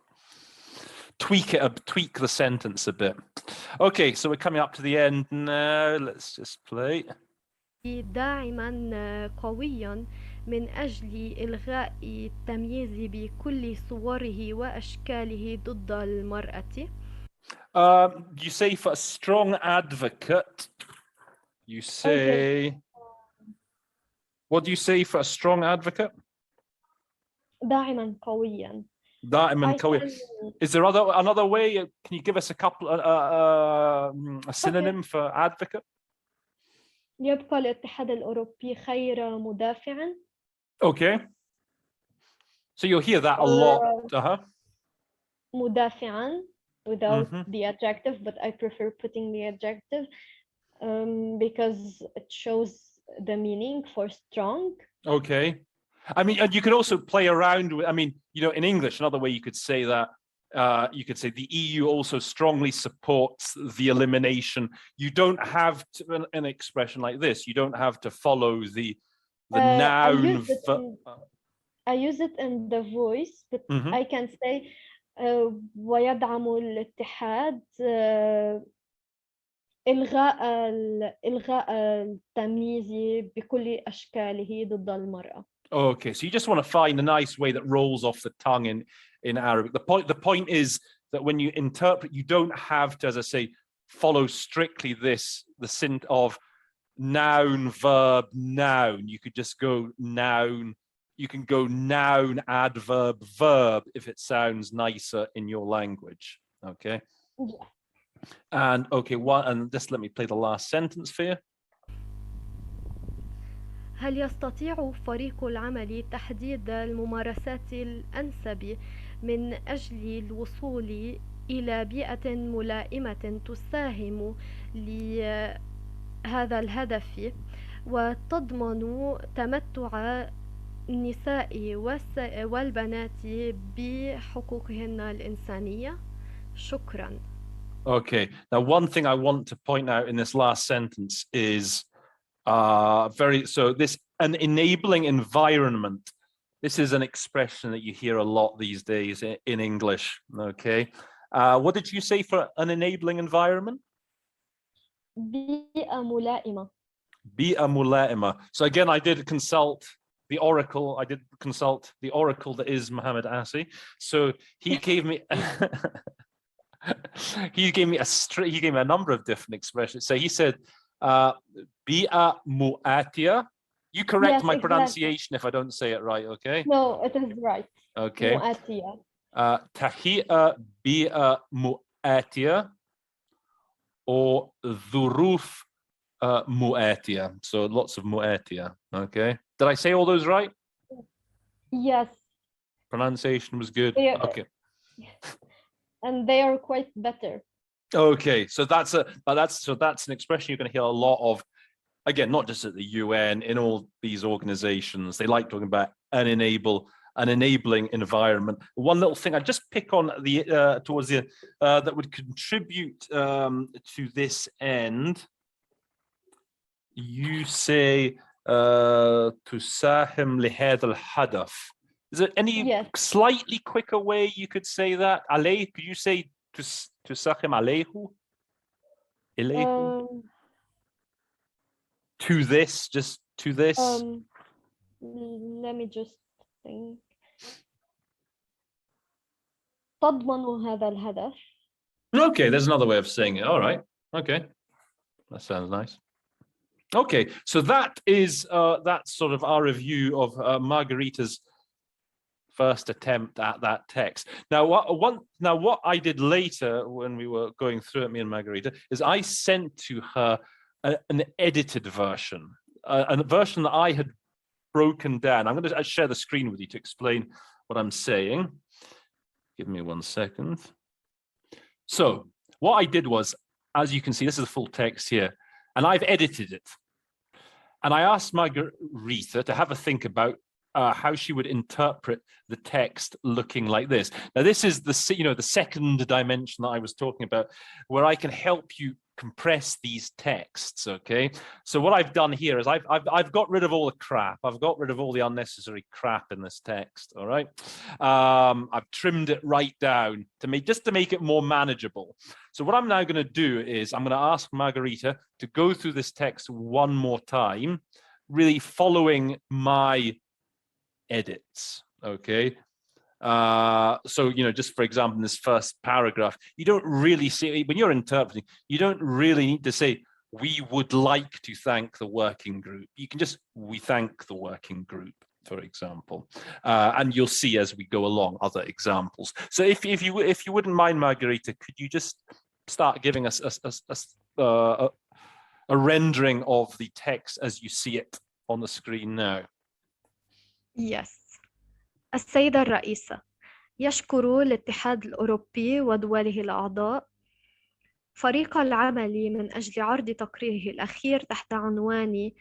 tweak the sentence a bit. Okay, so we're coming up to the end now. Let's just play. داعما قويا من أجل إلغاء التمييز بكل صوره وأشكاله ضد المرأة. You say for a strong advocate, you say, okay. What do you say for a strong advocate? داعما قويا. دائما قوي. Is there another way? Can you give us a couple a synonym for advocate? يبقى الاتحاد الأوروبي خير مدافع. Okay. So you'll hear that a lot. مدافعا without the adjective, but I prefer putting the adjective because it shows the meaning for strong. Okay. I mean, and you could also play around with, I mean, you know, in English, another way you could say that, you could say the EU also strongly supports the elimination. You don't have to, an expression like this, you don't have to follow the noun. I use it in the voice, but I can say ويدعم الاتحاد إلغاء التمييز بكل أشكاله ضد المرأة. Okay, so you just want to find a nice way that rolls off the tongue in Arabic. The point is that when you interpret, you don't have to, as I say, follow strictly the sint of noun, verb, noun. You could just go noun. You can go noun, adverb, verb if it sounds nicer in your language. Okay. Yeah. And okay, and just let me play the last sentence for you. هل يستطيع فريق العمل تحديد الممارسات الأنسب من أجل الوصول إلى بيئة ملائمة تساهم لهذا الهدف وتضمن تمتع النساء والبنات بحقوقهن الإنسانية؟ شكرا. Okay, now one thing I want to point out in this last sentence is an enabling environment. This is an expression that you hear a lot these days in English. Okay, what did you say for an enabling environment? بيئة ملائمة. بيئة ملائمة. So again, I did consult the oracle. I did consult the oracle that is Muhammad Asi. So he gave me. He gave me a number of different expressions. So he said, Bi'a mu'atiya. You correct my pronunciation if I don't say it right, okay? No, it is right. Okay. Mu'atiya. Tahi'a bi'a mu'atiya or dhuruf mu'atiya. So lots of mu'atiya, okay? Did I say all those right? Yes. Pronunciation was good. Okay. And they are quite better. Okay, so that's an expression you're going to hear a lot of, again, not just at the UN, in all these organizations. They like talking about an enabling environment. One little thing I just pick on towards the that would contribute to this end. You say تساهم لهذا الهدف. Is there any slightly quicker way you could say that? عليه, could you say تساهم عليه? إليه? To this, just to this? Let me just think. تضمن هذا الهدف. Okay, there's another way of saying it. All right. Okay. That sounds nice. Okay, so that is that's sort of our review of Margarita's first attempt at that text. Now, what I did later when we were going through it, me and Margarita, is I sent to her an edited version, a version that I had broken down. I'm going to share the screen with you to explain what I'm saying. Give me 1 second. So what I did was, as you can see, this is the full text here, and I've edited it. And I asked Margarita to have a think about how she would interpret the text looking like this. Now, this is the second dimension that I was talking about, where I can help you compress these texts, okay? So what I've done here is I've got rid of all the crap. I've got rid of all the unnecessary crap in this text, all right? I've trimmed it right down just to make it more manageable. So what I'm now going to do is I'm going to ask Margarita to go through this text one more time, really following my edits, okay? So, just for example, in this first paragraph, you don't really see, when you're interpreting, you don't really need to say, we would like to thank the working group. You can just, we thank the working group, for example. And you'll see as we go along other examples. So if you wouldn't mind, Margarita, could you just start giving us a rendering of the text as you see it on the screen now? Yes. السيدة الرئيسة، يشكر الاتحاد الأوروبي ودوله الأعضاء فريق العمل من أجل عرض تقريره الأخير تحت عنوان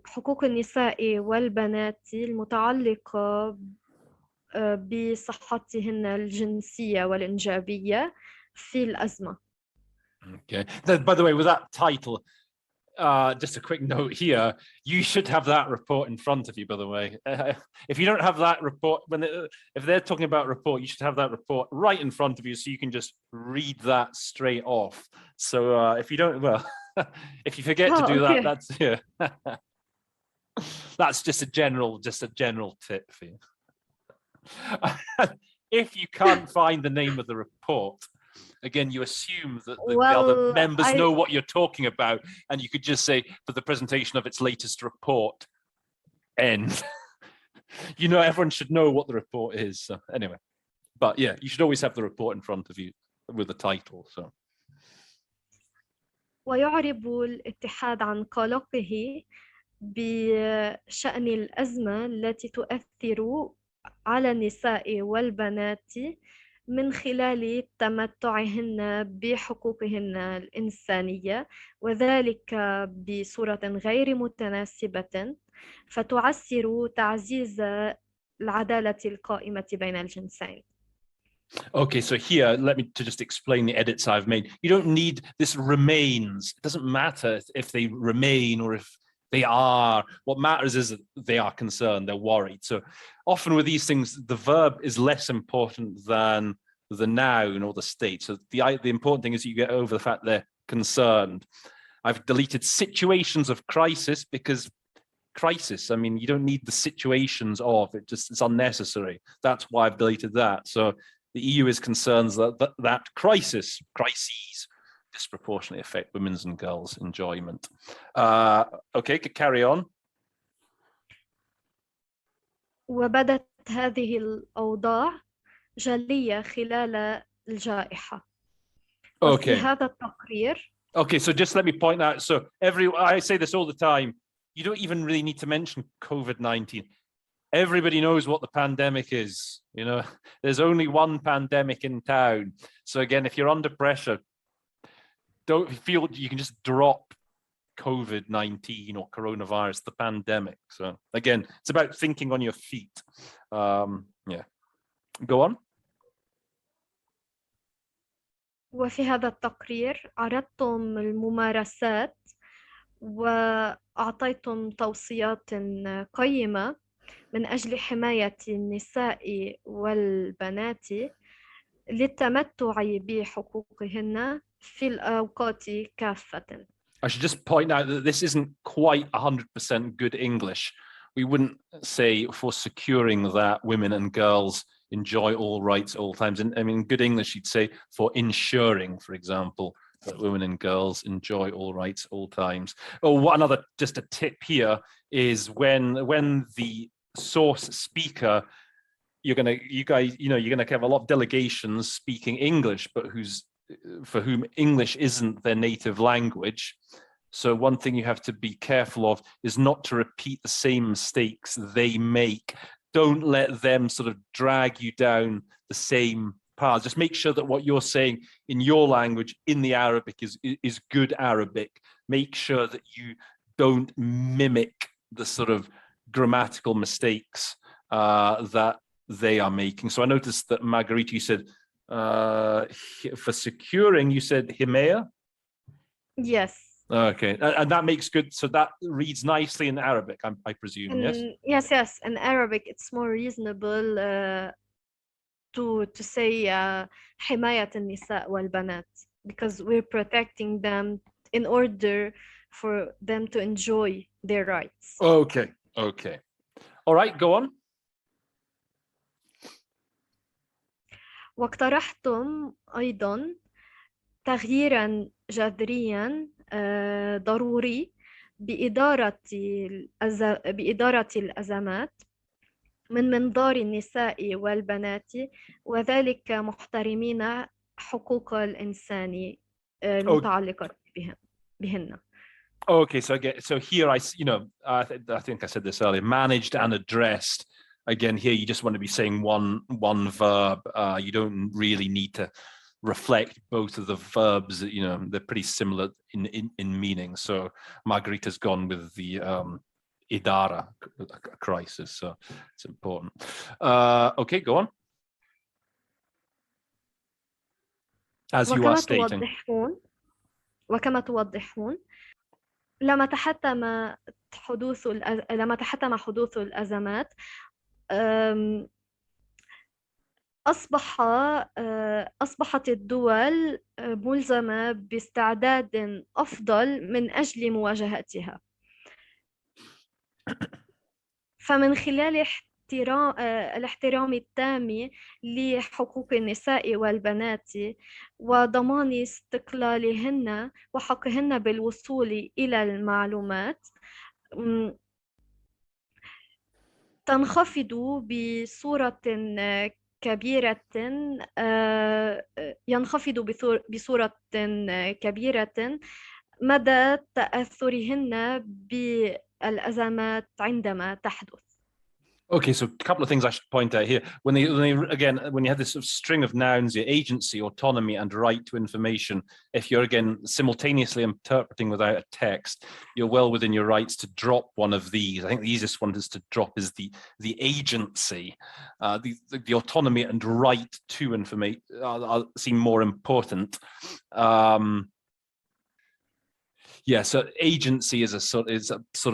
حقوق النساء والبنات المتعلقة بصحتهن الجنسية والإنجابية في الأزمة. Okay. By the way, with that title, just a quick note here, you should have that report in front of you, by the way. If you don't have that report, if they're talking about report, you should have that report right in front of you so you can just read that straight off. So if you don't, well, if you forget to do that, that's that's just a general tip for you. If you can't find the name of the report, again, you assume that the other members know what you're talking about, and you could just say, for the presentation of its latest report, end. Everyone should know what the report is. So anyway, but yeah, you should always have the report in front of you with the title. So. ويعرب الاتحاد عن قلقه بشأن الأزمة التي تؤثر على النساء والبنات من خلال تمتعهن بحقوقهن الإنسانية، وذلك بصورة غير متناسبة فتعسر تعزيز العدالة القائمة بين الجنسين. Okay, so here, let me just explain the edits I've made. You don't need this remains. It doesn't matter if they remain or if they are. What matters is that they are concerned, they're worried. So often with these things, the verb is less important than the noun or the state. So the important thing is you get over the fact they're concerned. I've deleted situations of crisis because crisis, I mean, you don't need the situations of it, it's unnecessary. That's why I've deleted that. So the EU is concerned that crises disproportionately affect women's and girls' enjoyment. Okay, carry on. وبدت هذه الأوضاع جلية خلال الجائحة. Okay. وفي هذا التقرير. Okay, so just let me point out. So I say this all the time. You don't even really need to mention COVID-19. Everybody knows what the pandemic is. There's only one pandemic in town. So again, if you're under pressure, don't feel you can just drop COVID-19 or coronavirus, the pandemic. So again, it's about thinking on your feet. Yeah, go on. وفي هذا التقرير عرضتم الممارسات وأعطيتم توصيات قيمة من أجل حماية النساء والبنات للتمتع بحقوقهن في الأوقات كافة. I should just point out that this isn't quite 100% good English. We wouldn't say for securing that women and girls enjoy all rights all times. And I mean, good English, you'd say for ensuring, for example, that women and girls enjoy all rights all times. Oh, another just a tip here is when the source speaker, you're gonna have a lot of delegations speaking English, but for whom English isn't their native language. So one thing you have to be careful of is not to repeat the same mistakes they make. Don't let them sort of drag you down the same path. Just make sure that what you're saying in your language, in the Arabic, is good Arabic. Make sure that you don't mimic the sort of grammatical mistakes that they are making. So I noticed that Margarita, you said For securing, you said حماية? Yes. Okay, and that makes good. So that reads nicely in Arabic, I presume. Yes. Yes. In Arabic, it's more reasonable to say حماية النساء والبنات, because we're protecting them in order for them to enjoy their rights. Okay. All right, go on. واقترحتم أيضا تغييرا جذريا ضروري بإدارة الأزمات من منظار النساء والبنات، وذلك محترمين حقوق الإنسان المتعلقة بهن. Okay, so here I think I said this earlier, managed and addressed. Again, here you just want to be saying one verb. You don't really need to reflect both of the verbs. They're pretty similar in meaning. So Margarita's gone with the ENG-ARA crisis, so it's important. Okay, go on. As you are stating. وكما توضحون لما تحتم حدوث الأزمات أصبحت الدول ملزمة باستعداد أفضل من أجل مواجهتها، فمن خلال الاحترام التام لحقوق النساء والبنات وضمان استقلالهن وحقهن بالوصول إلى المعلومات، تنخفض بصورة كبيرة مدى تأثرهن بالأزمات عندما تحدث. Okay, so a couple of things I should point out here. When you have this sort of string of nouns, your agency, autonomy, and right to information, if you're again simultaneously interpreting without a text, you're well within your rights to drop one of these. I think the easiest one is to drop is the agency. The autonomy and right to information seem more important. Yeah, so agency is a sort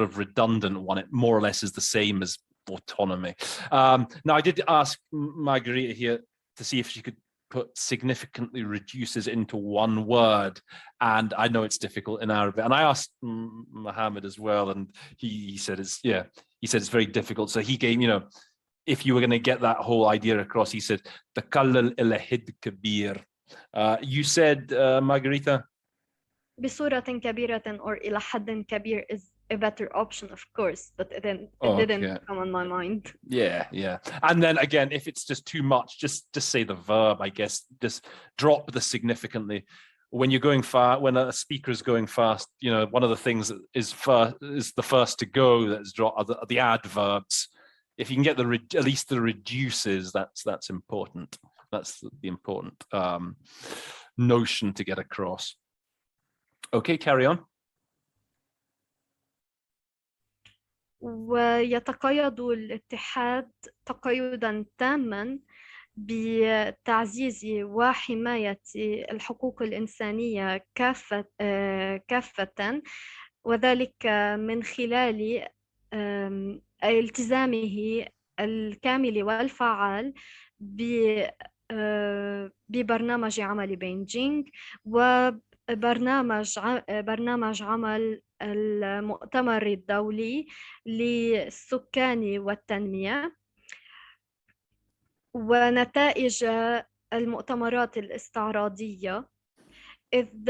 of redundant one. It more or less is the same as autonomy. Now, I did ask Margarita here to see if she could put significantly reduces into one word, and I know it's difficult in Arabic. And I asked Mohammed as well, and he said it's very difficult. So he gave, if you were going to get that whole idea across, he said takallal ila hid kabir. You said, Margarita, بصورة كبيرة or إلى حد كبير is a better option, of course, but it didn't come on my mind. Yeah. And then again, if it's just too much, just say the verb, I guess. Just drop the significantly. When you're going fast, when a speaker is going fast, one of the things that is the first to go that's drop are the adverbs. If you can get at least the reduces, that's important. That's the important notion to get across. Okay, carry on. ويتقيد الاتحاد تقيدا تاما بتعزيز وحماية الحقوق الإنسانية كافة، وذلك من خلال التزامه الكامل والفعال ببرنامج عمل بيجينغ وبرنامج عمل المؤتمر الدولي للسكان والتنمية، ونتائج المؤتمرات الاستعراضية، إذ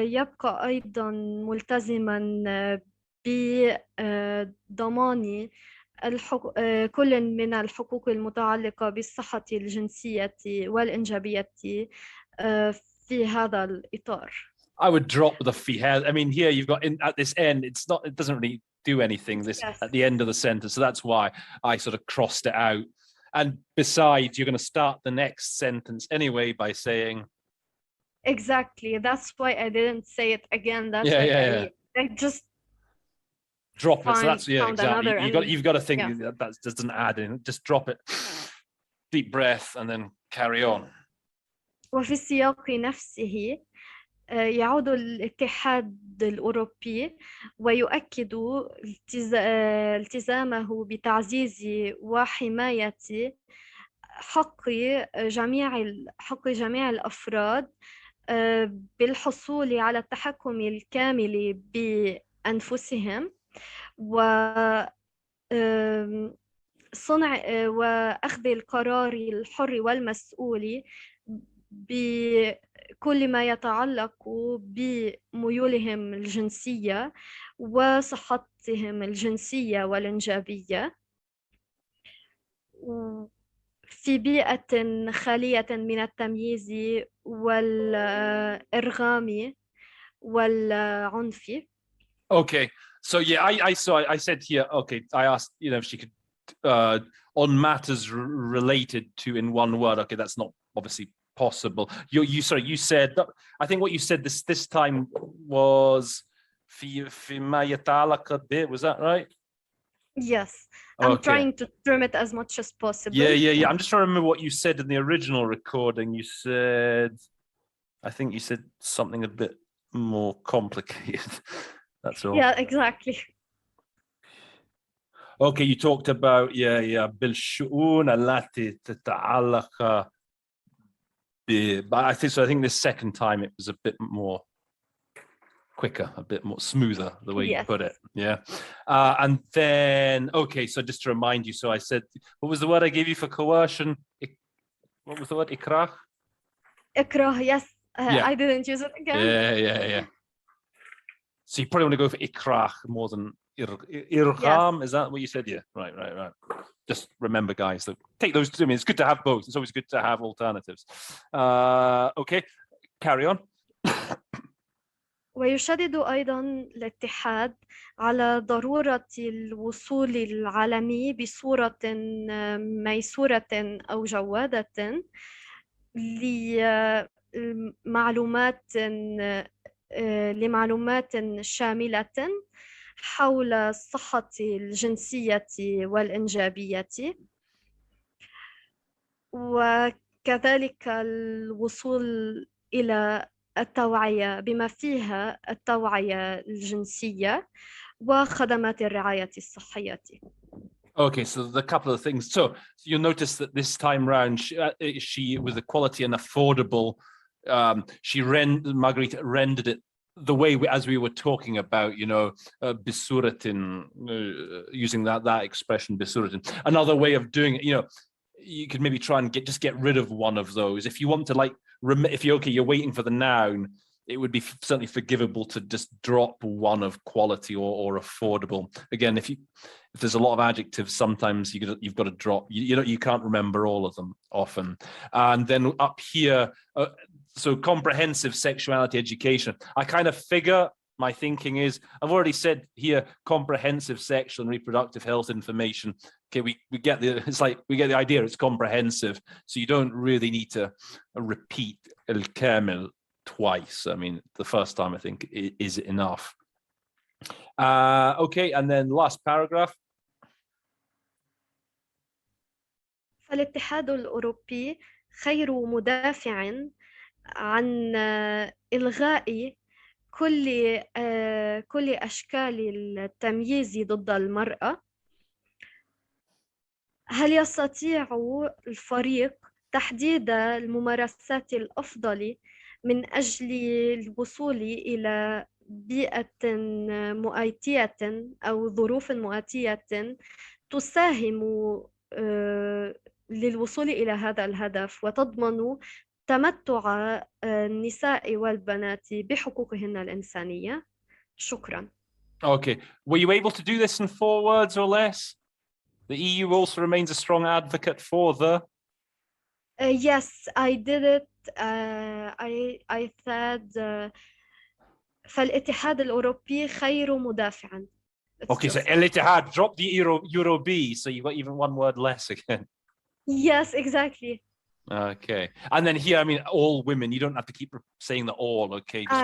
يبقى أيضا ملتزما بضمان كل من الحقوق المتعلقة بالصحة الجنسية والإنجابية في هذا الإطار. I would drop the fiha. I mean, here you've got at this end, it doesn't really do anything at the end of the sentence. So that's why I sort of crossed it out. And besides, you're going to start the next sentence anyway by saying. Exactly. That's why I didn't say it again. That's I just drop it. So that's exactly. You've got to think that doesn't add in. Just drop it. Deep breath and then carry on. وفي السياق نفسه يعود الاتحاد الأوروبي ويؤكد التزامه بتعزيز وحماية حق جميع الأفراد بالحصول على التحكم الكامل بأنفسهم وصنع وأخذ القرار الحر والمسؤول بكل ما يتعلق بميولهم الجنسية وصحتهم الجنسية والإنجابية في بيئة خالية من التمييز والإرغام والعنف. Okay, so yeah, I said here, okay, I asked, you know, if she could on matters related to in one word. Okay, that's not obviously possible. You said, I think what you said this time was فيما يتعلق ب, was that right? Yes, I'm Okay. trying to trim it as much as possible. Yeah. I'm just trying to remember what you said in the original recording. You said, I think you said something a bit more complicated. That's all. Yeah, exactly. Okay, you talked about بالشؤون التي تتعلق but I think this second time it was a bit more quicker, a bit more smoother, the way you put it. Yeah. And then, okay, so just to remind you, so I said, what was the word I gave you for coercion? What was the word? إكراه? إكراه, yes. I didn't use it again. Yeah. So you probably want to go for إكراه more than إرغام. Yes. Is that what you said? Yeah, right. Just remember, guys, that take those two. I mean, it's good to have both. It's always good to have alternatives. Okay, carry on. ويشدد أيضا الاتحاد على ضرورة الوصول العالمي بصورة ميسورة أو جوادة لمعلومات شاملة حول الصحة الجنسية والإنجابية، وكذلك الوصول إلى التوعية بما فيها التوعية الجنسية وخدمات الرعاية الصحية. Okay, so the couple of things. So you'll notice that this time round, she with the quality and affordable, Margarita rendered it the way as we were talking about, you know, bisuratin, using that expression, bisuratin. Another way of doing it, you know, you could maybe try and get rid of one of those. If you want to, like, if you're waiting for the noun, it would be certainly forgivable to just drop one of quality or affordable. Again, if there's a lot of adjectives, sometimes you've got to drop. You can't remember all of them often. And then up here, so comprehensive sexuality education. I kind of figure, my thinking is, I've already said here, comprehensive sexual and reproductive health information. Okay, we get the idea. It's comprehensive, so you don't really need to repeat el-kamil twice. I mean, the first time I think is enough. Okay, and then last paragraph. فالاتحاد الأوروبي خير مدافع عن إلغاء كل أشكال التمييز ضد المرأة. هل يستطيع الفريق تحديد الممارسات الأفضل من أجل الوصول إلى بيئة مؤاتية أو ظروف مؤاتية تساهم للوصول إلى هذا الهدف وتضمن تمتع النساء والبنات بحقوقهن الإنسانية؟ شكرا. Okay, were you able to do this in 4 words or less? The EU also remains a strong advocate for the... Yes, I did it. I said فالاتحاد الأوروبي خير مدافعا. Okay, so الاتحاد, drop the Euro B, so you've got even 1 word less again. Yes, exactly. Okay, and then here, I mean, all women. You don't have to keep saying the all. Okay, just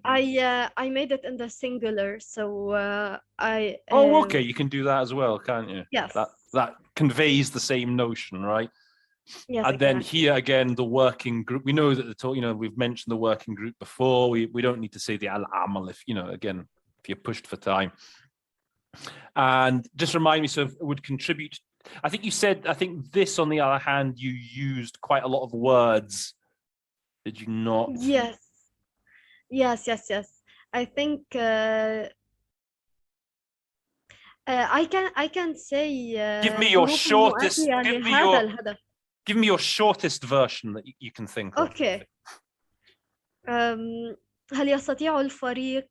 I made it in the singular, so I. Oh, okay, you can do that as well, can't you? Yes. That conveys the same notion, right? Yes, And then exactly. here again, the working group. We know that we've mentioned the working group before. We don't need to say the al-amal if again, if you're pushed for time. And just remind me, so it would contribute. I think you said, I think this, on the other hand, you used quite a lot of words. Did you not? Yes. I think I can say Give me your ظروف shortest. مؤدية لهذا الهدف. Give me your shortest version that you can think of. Okay. هل يستطيع الفريق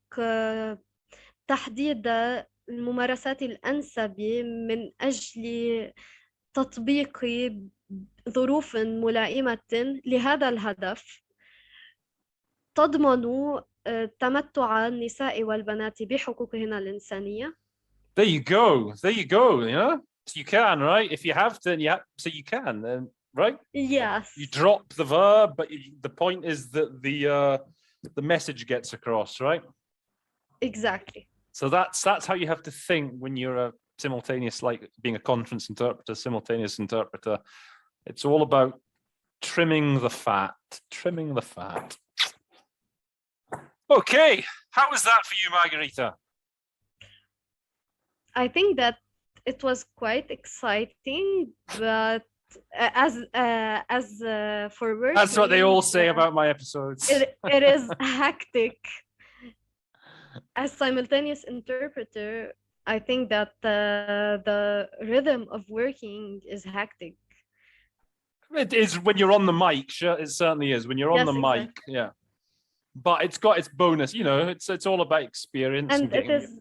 تحديد الممارسات الأنسب من أجل تطبيق ظروف ملائمة لهذا الهدف تضمن تمتع النساء والبنات بحقوقهن الإنسانية؟ There you go. There you go. So you can, right? If you have to, so you can, then, right? Yes. You drop the verb, but the point is that the message gets across, right? Exactly. So that's how you have to think when you're a simultaneous, like being a conference interpreter, simultaneous interpreter. It's all about trimming the fat. Okay, how was that for you, Margarita? I think that it was quite exciting, but as for work, That's what they all say about my episodes. It is hectic. As simultaneous interpreter, I think that the rhythm of working is hectic. It is when you're on the mic. Sure, it certainly is when you're on the mic. Yeah, but it's got its bonus. It's all about experience. And it is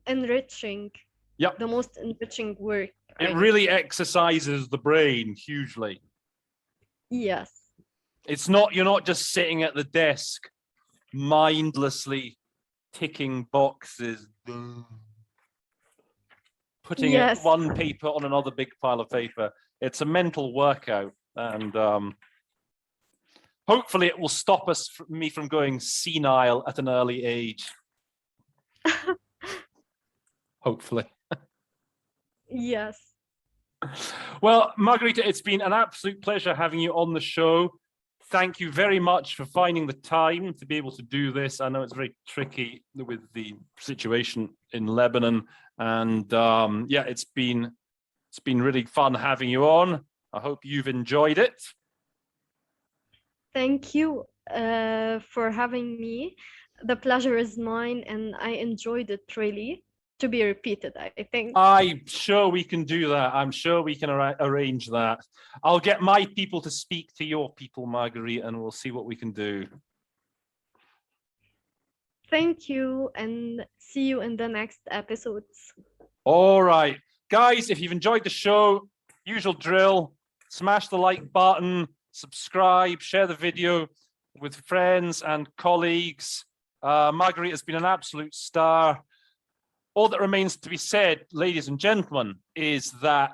enriching. Yep. The most enriching work. It really exercises the brain hugely. Yes. You're not just sitting at the desk mindlessly ticking boxes, putting one paper on another big pile of paper. It's a mental workout, and hopefully it will stop me from going senile at an early age. Hopefully. Yes. Well, Margarita, it's been an absolute pleasure having you on the show. Thank you very much for finding the time to be able to do this. I know it's very tricky with the situation in Lebanon, and yeah, it's been really fun having you on. I hope you've enjoyed it. Thank you for having me. The pleasure is mine, and I enjoyed it really. To be repeated, I think. I'm sure we can do that. I'm sure we can arrange that. I'll get my people to speak to your people, Marguerite, and we'll see what we can do. Thank you, and see you in the next episodes. All right. Guys, if you've enjoyed the show, usual drill, smash the like button, subscribe, share the video with friends and colleagues. Marguerite has been an absolute star. All that remains to be said, ladies and gentlemen, is that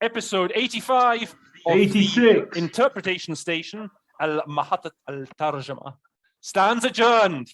episode 85 of 86. the interpretation station, Al-Mahatat Al-Tarjama, stands adjourned.